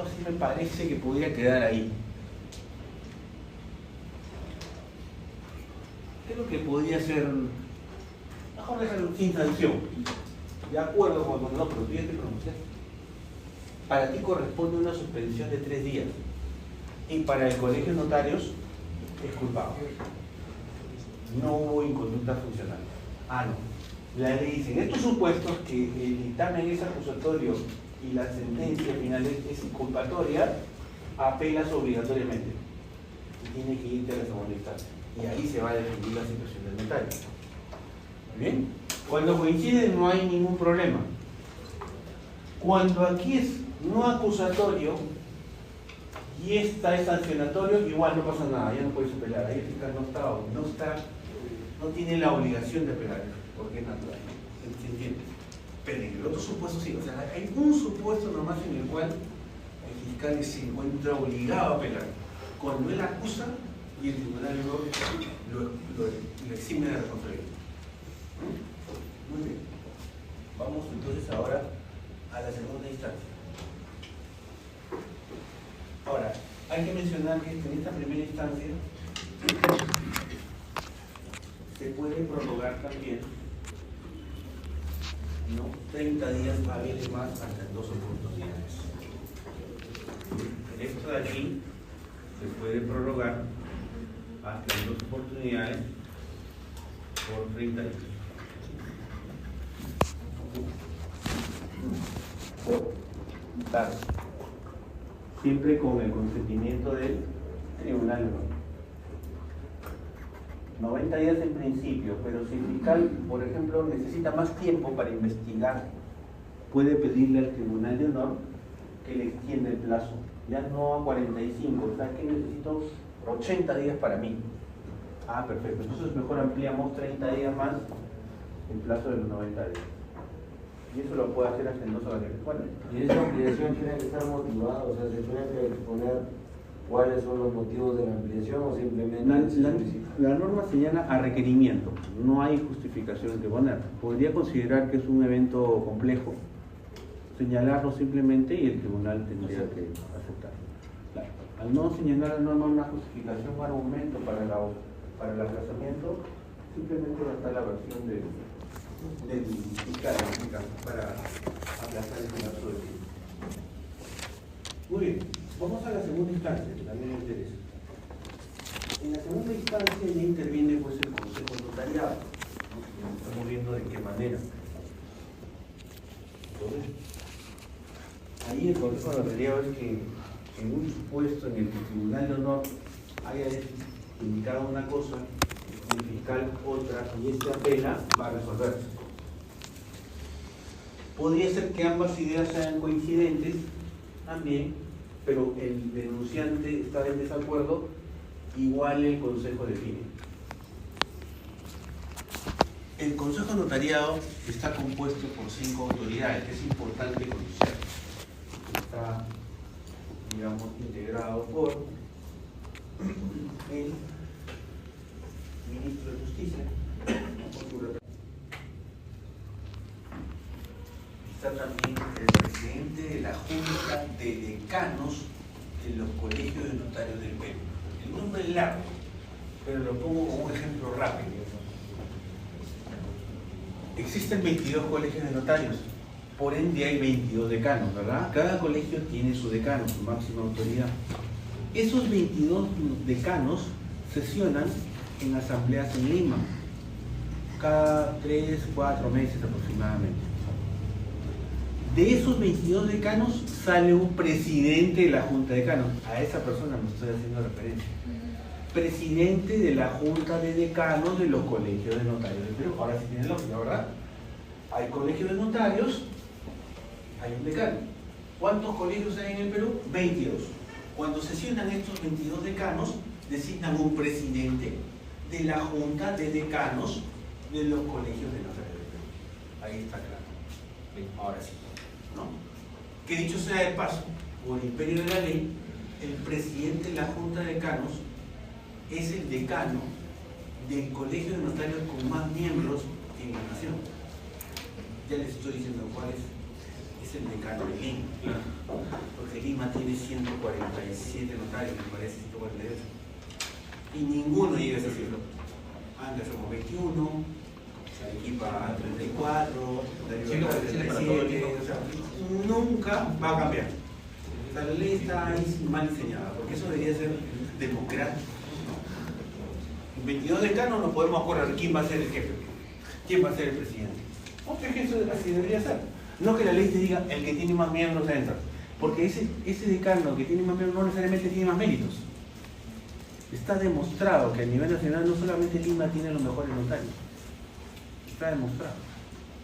Sí me parece que podría quedar ahí. Creo que podría ser mejor dejarlo sin sanción. De acuerdo con el condenado, pero tú ya te pronunciaste. Para ti corresponde una suspensión de 3 días. Y para el colegio de notarios es culpable. No hubo inconducta funcional. No. La ley dice, en estos supuestos que el dictamen es acusatorio y la sentencia final es inculpatoria, apelas obligatoriamente y tiene que irte a la segunda instancia y ahí se va a definir la situación del notario. ¿Bien? Cuando coinciden no hay ningún problema. Cuando aquí es no acusatorio y esta es sancionatorio, igual no pasa nada, ya no puedes apelar, ahí el fiscal no tiene la obligación de apelar porque es natural. ¿Se entiende? Pero en el otro supuesto sí, o sea, hay un supuesto nomás en el cual el fiscal se encuentra obligado a apelar. Cuando él acusa y el tribunal lo exime de responsabilidad. Muy bien. Vamos entonces ahora a la segunda instancia. Ahora, hay que mencionar que en esta primera instancia se puede prorrogar también, ¿no? 30 días hábiles más hasta en 2 oportunidades. Esto de aquí se puede prorrogar hasta en 2 oportunidades por 30 días. Claro. siempre con el consentimiento del tribunal. 90 días en principio, pero si el fiscal, por ejemplo, necesita más tiempo para investigar, puede pedirle al Tribunal de Honor que le extienda el plazo, ya no a 45, o sea que necesito 80 días para mí. Ah, perfecto, entonces mejor ampliamos 30 días más el plazo de los 90 días. Y eso lo puede hacer hasta en 2 horas. Bueno, Y esa ampliación tiene que estar motivada, o sea, se tiene que exponer cuáles son los motivos de la ampliación o simplemente... la norma señala a requerimiento, no hay justificación que poner. Podría considerar que es un evento complejo, señalarlo simplemente y el tribunal tendría que aceptarlo. Claro. Al no señalar la norma una justificación o argumento para el aplazamiento, simplemente va a estar la versión del fiscal para aplazar el plazo de tiempo. Muy bien, vamos a la segunda instancia, que también me interesa. En la segunda instancia ya interviene pues el Consejo Notariado. Estamos viendo de qué manera. Entonces, ahí el Consejo Notariado es que en un supuesto en el que el Tribunal de Honor haya indicado una cosa, el fiscal otra, y este apela, va a resolverse. Podría ser que ambas ideas sean coincidentes también, pero el denunciante está en desacuerdo, igual el Consejo define. El Consejo Notariado está compuesto por 5 autoridades, que es importante conocer. Está, digamos, integrado por el Ministro de Justicia, está también el presidente de la Junta de Decanos de los Colegios de Notarios del Perú. El nombre es largo, pero lo pongo como un ejemplo rápido. Existen 22 colegios de notarios, por ende hay 22 decanos, ¿verdad? Cada colegio tiene su decano, su máxima autoridad. Esos 22 decanos sesionan en asambleas en Lima, cada 3-4 meses aproximadamente. De esos 22 decanos sale un presidente de la Junta de Decanos. A esa persona me estoy haciendo referencia. Presidente de la Junta de Decanos de los Colegios de Notarios del Perú. Ahora sí tiene lógica, ¿verdad? Hay colegios de notarios, hay un decano. ¿Cuántos colegios hay en el Perú? 22. Cuando sesionan estos 22 decanos, designan un presidente de la Junta de Decanos de los Colegios de Notarios del Perú. Ahí está claro. Bien, ahora sí. ¿No? Que dicho sea de paso, por el imperio de la ley, el presidente de la Junta de Decanos es el decano del Colegio de Notarios con más miembros en la nación. Ya les estoy diciendo cuál es. Es el decano de Lima. Porque Lima tiene 147 notarios, me parece, 148. Y ninguno llega a esa cifra. Antes somos 21, Arequipa 34, Darío 37, o sea, nunca va a cambiar. O sea, la ley está ahí mal diseñada, porque eso debería ser democrático. En 22 decanos nos podemos acordar quién va a ser el jefe, quién va a ser el presidente. Porque eso así debería ser. No que la ley te diga el que tiene más miembros entra, porque ese decano que tiene más miembros no necesariamente tiene más méritos. Está demostrado que a nivel nacional no solamente Lima tiene los mejores notarios. Está demostrado.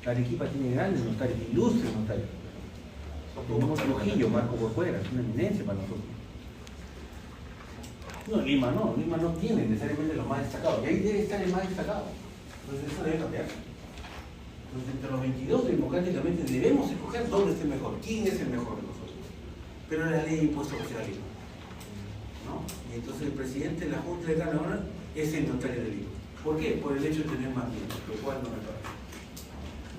Arequipa tiene grandes notarios, ilustres notarios. Tenemos Trujillo, Marco Corcuera, es una eminencia para nosotros. No, Lima no tiene necesariamente los más destacados. Y ahí debe estar el más destacado. Entonces eso debe cambiar. Entonces entre los 22 democráticamente debemos escoger dónde esté mejor, quién es el mejor de nosotros. Pero la ley ha impuesto que sea Lima. ¿No? Y entonces el presidente de la Junta de Decanos es el notario de Lima. ¿Por qué? Por el hecho de tener más miembros, lo cual no me parece.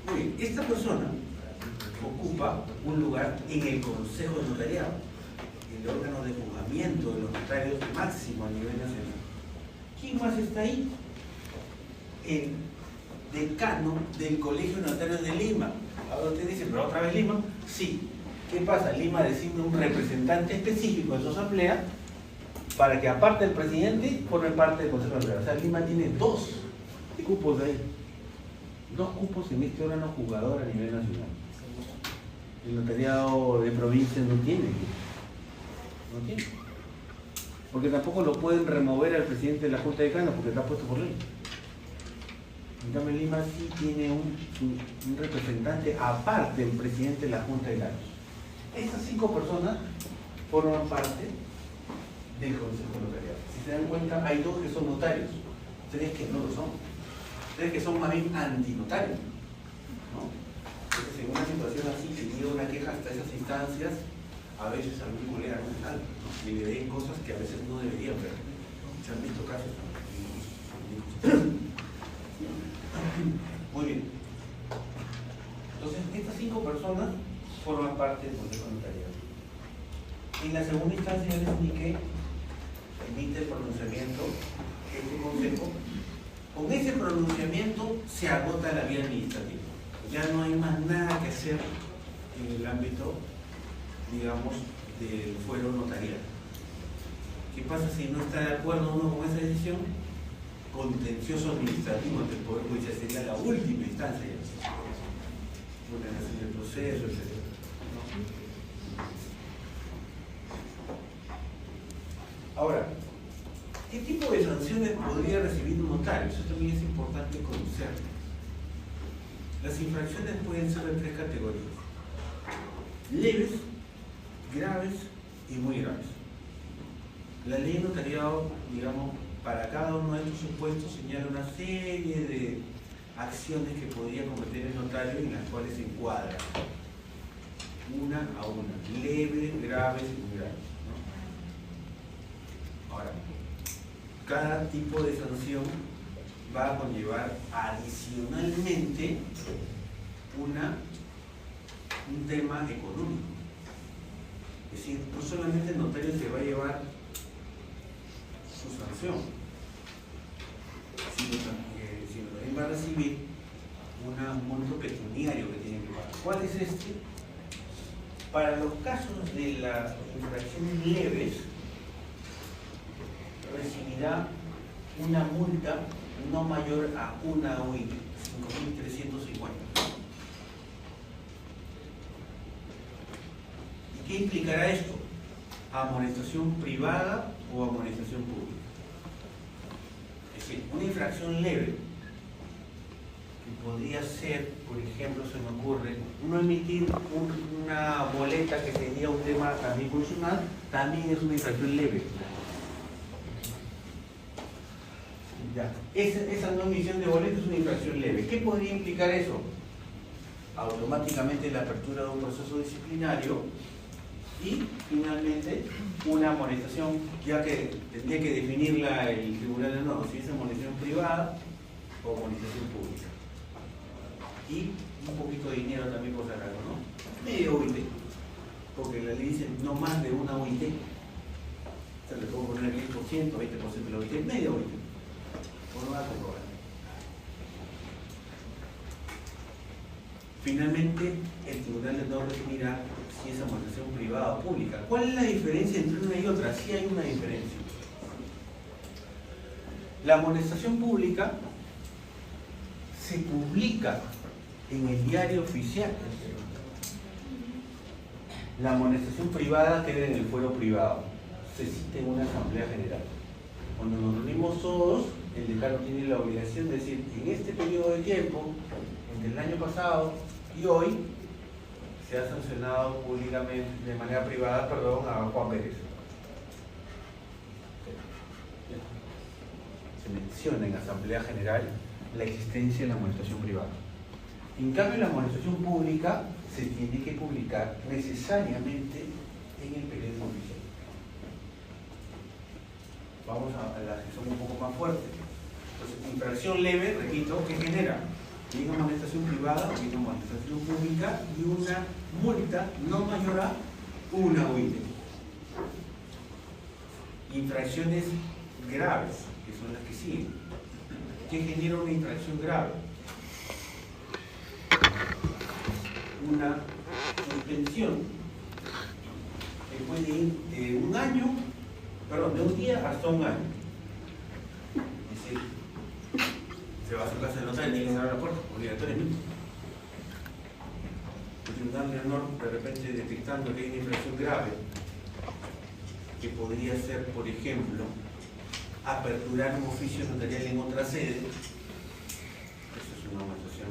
Muy bien, esta persona ocupa un lugar en el Consejo de Notariado, el órgano de juzgamiento de los notarios máximo a nivel nacional. ¿Quién más está ahí? El decano del Colegio de Notarios de Lima. Ahora usted dice, ¿pero otra vez Lima? Sí. ¿Qué pasa? Lima designa un representante específico de su asamblea para que aparte del presidente forme parte del Consejo de Notariado. O sea, Lima tiene 2 cupos de ahí. 2 cupos en este órgano jugador a nivel nacional. El notariado de provincia no tiene. No tiene. Porque tampoco lo pueden remover al presidente de la Junta de Decanos porque está puesto por ley. En cambio, Lima sí tiene un representante aparte del presidente de la Junta de Decanos. Estas 5 personas forman parte del Consejo Notarial. Si se dan cuenta, hay 2 que son notarios, 3 que no lo son, 3 que son más bien antinotarios, ¿no? Entonces, en una situación así, que llega una queja hasta esas instancias, a veces algún colega no tal, ¿no? Y le ven cosas que a veces no deberían ver. Se han visto casos. Muy bien. Entonces, estas 5 personas forman parte del Consejo Notarial. En la segunda instancia les indiqué, emite el pronunciamiento, este consejo. Con ese pronunciamiento se agota la vía administrativa. Ya no hay más nada que hacer en el ámbito, digamos, del fuero notarial. ¿Qué pasa si no está de acuerdo uno con esa decisión? Contencioso administrativo ante el Poder Judicial sería la última instancia. Ordenación del proceso, etc. Ahora, ¿qué tipo de sanciones podría recibir un notario? Eso también es importante conocerlo. Las infracciones pueden ser de 3 categorías: leves, graves y muy graves. La ley de notariado, digamos, para cada uno de estos supuestos señala una serie de acciones que podría cometer el notario en las cuales se encuadra una a una, leves, graves y muy graves, ¿no? Ahora, cada tipo de sanción va a conllevar adicionalmente un tema económico. Es decir, no solamente el notario se va a llevar su sanción, sino también va a recibir un monto pecuniario que tiene que pagar. ¿Cuál es este? Para los casos de las infracciones leves, recibirá una multa no mayor a una UIT, 5.350. ¿Y qué implicará esto? Amonestación privada o amonestación pública. Es decir, una infracción leve, que podría ser, por ejemplo, se me ocurre, no emitir una boleta que sería un tema también funcional, también es una infracción leve. Ya. Esa no emisión de boletos es una infracción leve. ¿Qué podría implicar eso? Automáticamente la apertura de un proceso disciplinario y finalmente una amonestación, ya que tendría que definirla el tribunal de honor, si es amonestación privada o amonestación pública. Y un poquito de dinero también por sacarlo, ¿no? Medio UIT, porque la ley dice no más de una UIT. Se le puedo poner el 10%, 20% de la UIT, medio UIT. No va a comprobar. Finalmente, el tribunal de honor definirá si es amonestación privada o pública. ¿Cuál es la diferencia entre una y otra? Sí hay una diferencia. La amonestación pública se publica en el diario oficial. La amonestación privada queda en el fuero privado. Se cita en una asamblea general. Cuando nos reunimos todos, el decano tiene la obligación de decir, en este periodo de tiempo, entre el año pasado y hoy, se ha sancionado públicamente, de manera privada, a Juan Pérez. Se menciona en Asamblea General la existencia de la amonestación privada. En cambio, la amonestación pública se tiene que publicar necesariamente en el periódico oficial. Vamos a las que son un poco más fuertes. Entonces, infracción leve, repito, ¿qué genera? Bien amonestación privada, bien amonestación pública y una multa no mayor a una UIT. Infracciones graves, que son las que siguen. ¿Qué genera una infracción grave? Una suspensión que puede ir de de un día hasta un año. Es decir, se va a su casa del notario y tiene que cerrar la puerta, obligatoriamente. El tribunal de honor, de repente detectando que hay una infracción grave, que podría ser, por ejemplo, aperturar un oficio notarial en otra sede. Eso es una situación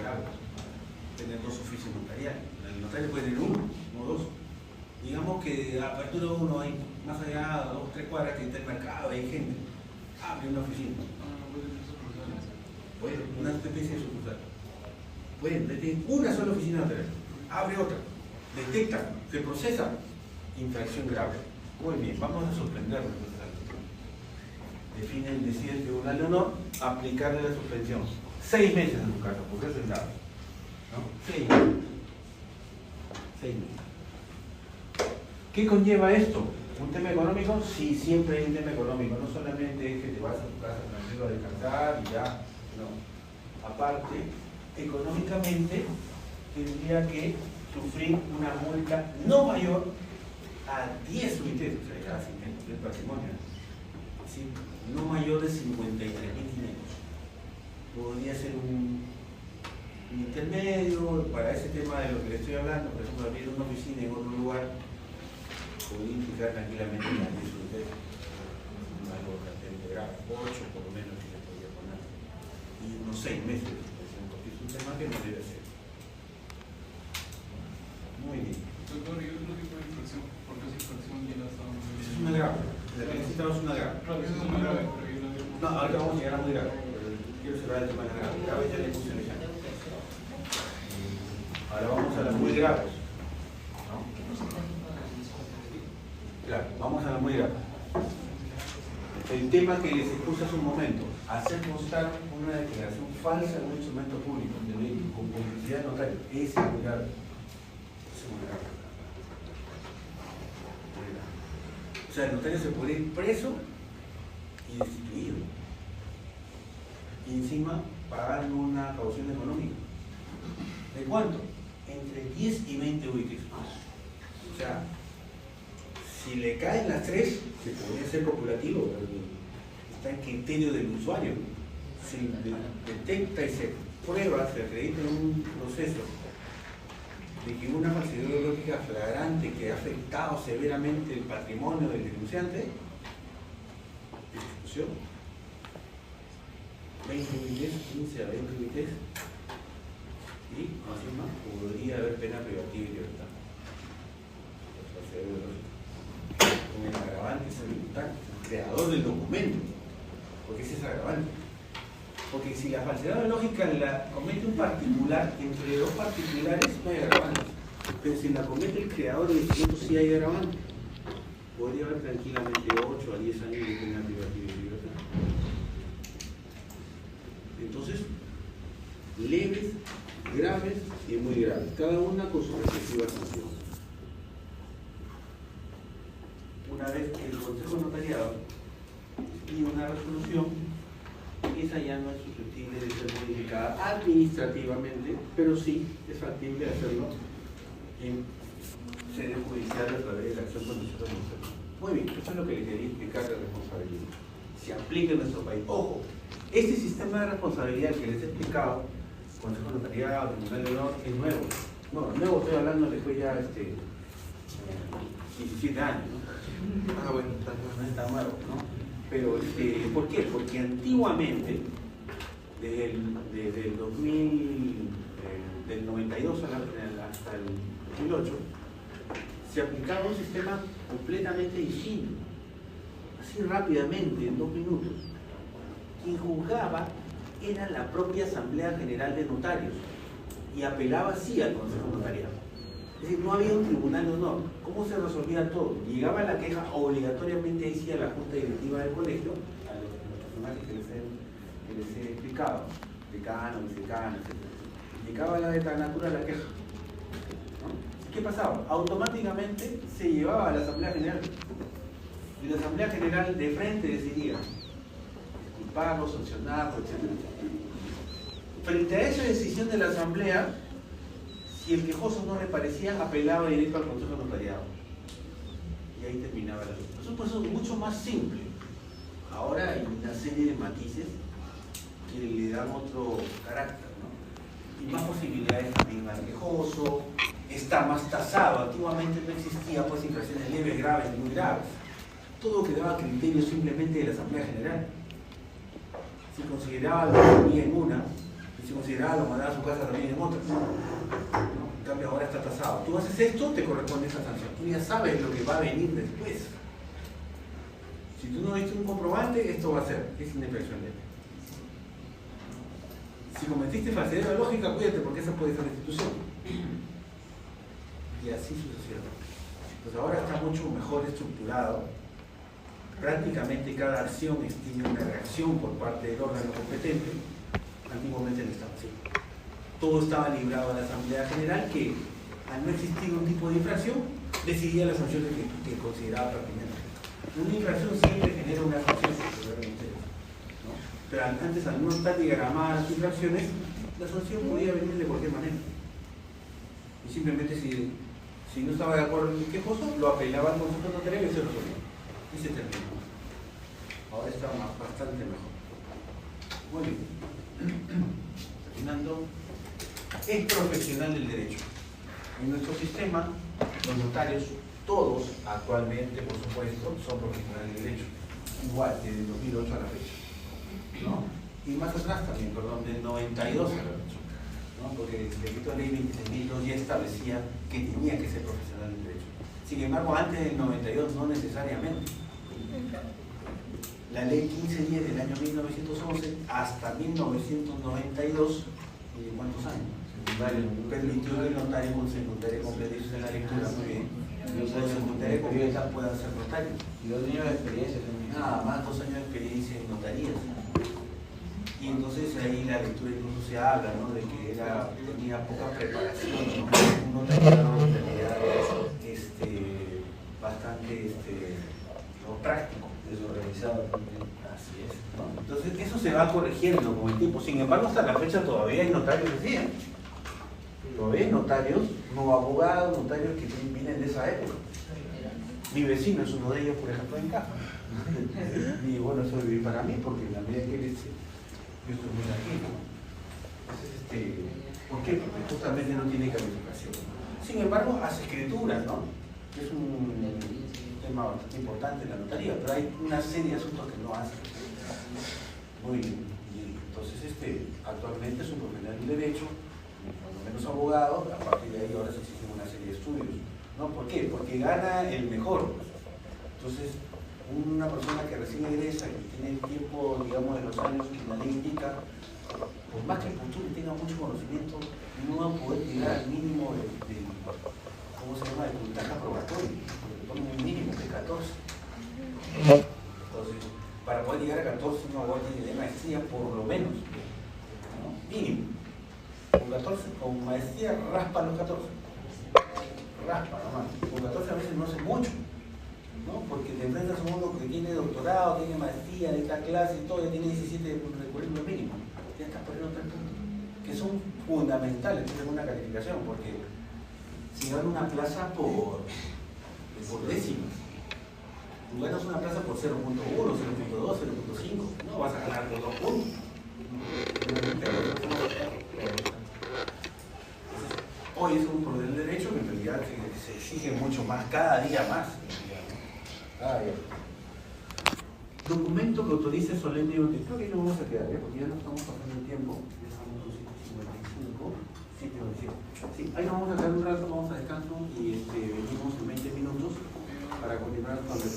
grave. Tener dos oficios notariales. El notario puede tener uno, no dos. Digamos que apertura uno, hay más allá, 2 o 3 cuadras que está el mercado, hay gente. Abre una oficina. Puede, una especie de sucursal. Pueden, tienen una sola oficina notarial. Abre otra. Detecta, se procesa. Infracción grave. Muy bien, vamos a suspenderlo. Definen, decide el Tribunal de Honor aplicarle la suspensión. 6 meses en su caso, porque eso es grave. ¿No? 6 meses. 6 meses. ¿Qué conlleva esto? ¿Un tema económico? Sí, siempre hay un tema económico. No solamente es que te vas a tu casa tranquilo a descansar y ya. No. Aparte, económicamente tendría que sufrir una multa no mayor a 10 UITs, o sea, casi del patrimonio. ¿Sí? No mayor de 53.500. Podría ser un intermedio para ese tema de lo que le estoy hablando. Por ejemplo, abrir una oficina en otro lugar podría implicar tranquilamente la 10 UITs. Algo bastante grave, 8 por lo menos que se podría poner. Y unos 6 meses de suspensión, porque es un tema que no debe ser. Muy bien. Doctor, ¿y otro tipo de infracción? Porque esa infracción ya la estábamos viendo. Eso es una grave. La que necesitamos es una grave. Claro, eso es muy grave, pero yo la veo. No, ahorita vamos a llegar a muy grave. Quiero cerrar el tema de la grave. Grave ya le puse el ejemplo. Ahora vamos a las muy graves. ¿No? Claro, vamos a las muy graves. El tema que les expuse hace un momento, hacer constar una declaración falsa en un instrumento público de ley con publicidad notaria, es muy grave. Es muy grave. O sea, el notario se puede ir preso y destituido. Y encima pagan una caución económica. ¿De cuánto? Entre 10 y 20 UITs. O sea, si le caen las 3, se podría ser copulativo, pero está en criterio del usuario. Si detecta y se prueba, se acredita en un proceso de que una falsedad ideológica flagrante que ha afectado severamente el patrimonio del denunciante, destitución, 20 UITs, 15 a 20 UITs, y encima podría haber pena privativa y libertad. La falsedad ideológica. Con el agravante es el imputante, el creador del documento, porque ese es agravante. Porque si la falsedad ideológica la comete un particular, entre dos particulares no hay agravante. Pero si la comete el creador del documento sí hay agravante. Podría haber tranquilamente 8 a 10 años de pena privativa y libertad. Entonces, leves, graves y muy graves, cada una con su respectiva sanción. Una vez que el Consejo Notariado y una resolución, esa ya no es susceptible de ser modificada administrativamente, pero sí es factible hacerlo en sede judicial a través de la acción condicional. Muy bien, eso es lo que le quería explicar de responsabilidad. Se aplica en nuestro país. Ojo, este sistema de responsabilidad que les he explicado, Consejo Notariado, Tribunal de Honor, es nuevo. No, nuevo estoy hablando después ya 17 años, ¿no? Ah, bueno, No está nuevo, ¿no? Pero, ¿por qué? Porque antiguamente, desde el 2000, del 92 hasta el 2008, se aplicaba un sistema completamente distinto. Así rápidamente, en 2 minutos. Quien juzgaba era la propia Asamblea General de Notarios y apelaba así al Consejo Notariado. Es decir, no había un tribunal de honor. ¿Cómo se resolvía todo? Llegaba la queja obligatoriamente ahí sí a la Junta Directiva del colegio, a los personajes que les he explicado, decano, vicedecano, etc. Llegaba la decanatura la queja. ¿No? ¿Qué pasaba? Automáticamente se llevaba a la Asamblea General. Y la Asamblea General de frente decidía disculparlo, sancionarlo, etc. Frente a esa decisión de la Asamblea, si el quejoso no le parecía, apelaba directo al Consejo Notariado. Y ahí terminaba la lucha. Es un proceso mucho más simple. Ahora hay una serie de matices que le dan otro carácter, ¿no? Y más posibilidades también al quejoso, está más tasado. Antiguamente no existía pues infracciones leves, graves y muy graves. Todo quedaba a criterio simplemente de la Asamblea General. Si consideraba lo que tenía en una, y si consideraba lo mandaba a su casa también en otras. ¿No? En cambio ahora está tasado. Tú haces esto, te corresponde esa sanción. Tú ya sabes lo que va a venir después. Si tú no viste un comprobante, esto va a ser, es una infracción leve. Si cometiste falsedad de lógica, cuídate porque esa puede ser restitución. Y así sucesivamente. Pues ahora está mucho mejor estructurado. Prácticamente cada acción tiene una reacción por parte del órgano competente. Antiguamente no estaba así. Todo estaba librado a la Asamblea General que, al no existir un tipo de infracción, decidía las sanciones que consideraba pertinentes. Una infracción siempre genera una sanción, ¿no? Pero antes, al no estar diagramadas las infracciones, la sanción podía venir de cualquier manera. Y simplemente si no estaba de acuerdo en qué cosa, lo apelaba al consultor notarial y se resolvió. Y se terminó. Ahora está bastante mejor. Muy bien. Terminando. Es profesional del derecho. En nuestro sistema, los notarios, todos actualmente, por supuesto, son profesionales del derecho. Igual, desde 2008 a la fecha. ¿No? Y más atrás también, perdón, del 92 a la fecha. ¿No? Porque el decreto de ley 26.002 ya establecía que tenía que ser profesional del derecho. Sin embargo, antes del 92 no necesariamente. La ley 1510 del año 1911 hasta 1992, ¿y cuántos años? Permitió que el notario con secundaria completa en la lectura, muy bien. Los de secundaria completa puedan ser notarios. Y 2 años de experiencia también. Nada más 2 años de experiencia en notarías. Y entonces ahí la lectura incluso se habla, ¿no? De que tenía poca preparación, ¿no? Un notariado en realidad bastante no práctico, Desorganizado también. así es, ¿no? Entonces eso se va corrigiendo con el tiempo. Sin embargo, hasta la fecha todavía hay notarios que sí, todavía hay notarios, no abogados, notarios que vienen de esa época. Mi vecino es uno de ellos, por ejemplo, en Caja. Y bueno, eso debe ir para mí, porque en la medida que él dice, yo estoy muy tranquilo. Entonces, ¿por qué? Porque justamente no tiene calificación. Sin embargo, hace escrituras, ¿no? Es un tema bastante importante en la notaría, pero hay una serie de asuntos que no hace. Muy bien. Y entonces, actualmente es un profesional del derecho, por lo menos abogado, a partir de ahí ahora se exigen una serie de estudios. ¿No? ¿Por qué? Porque gana el mejor. Entonces, una persona que recién egresa, que tiene el tiempo, digamos, de los años que la ley indica, por más que postule y tenga mucho conocimiento, no va a poder llegar al mínimo ¿cómo se llama?, de puntaje aprobatorio, porque ponen un mínimo de 14. Entonces, para poder llegar a 14, uno va a tener que tener maestría por lo menos, ¿no? Mínimo. Con 14, con maestría raspa los 14. Raspa nomás. Con 14 a veces no hace mucho, ¿no? Porque te enfrentas a uno que tiene doctorado, tiene maestría, de cada clase y todo, ya tiene 17 de currículum mínimo. Ya estás perdiendo 3 puntos, que son fundamentales tener una calificación, porque si ganas una plaza por décimas, tú ganas una plaza por 0.1, 0.2, 0.5, no vas a ganar por 2 puntos. Hoy es un poder del derecho que en realidad se exige mucho más, cada día más. Documento que autorice solemnemente. Creo que ahí nos vamos a quedar, porque ya no estamos pasando el tiempo. Ya estamos en 7:55, 7:27. Sí, ahí nos vamos a quedar un rato, vamos a descanso y venimos en 20 minutos para continuar con el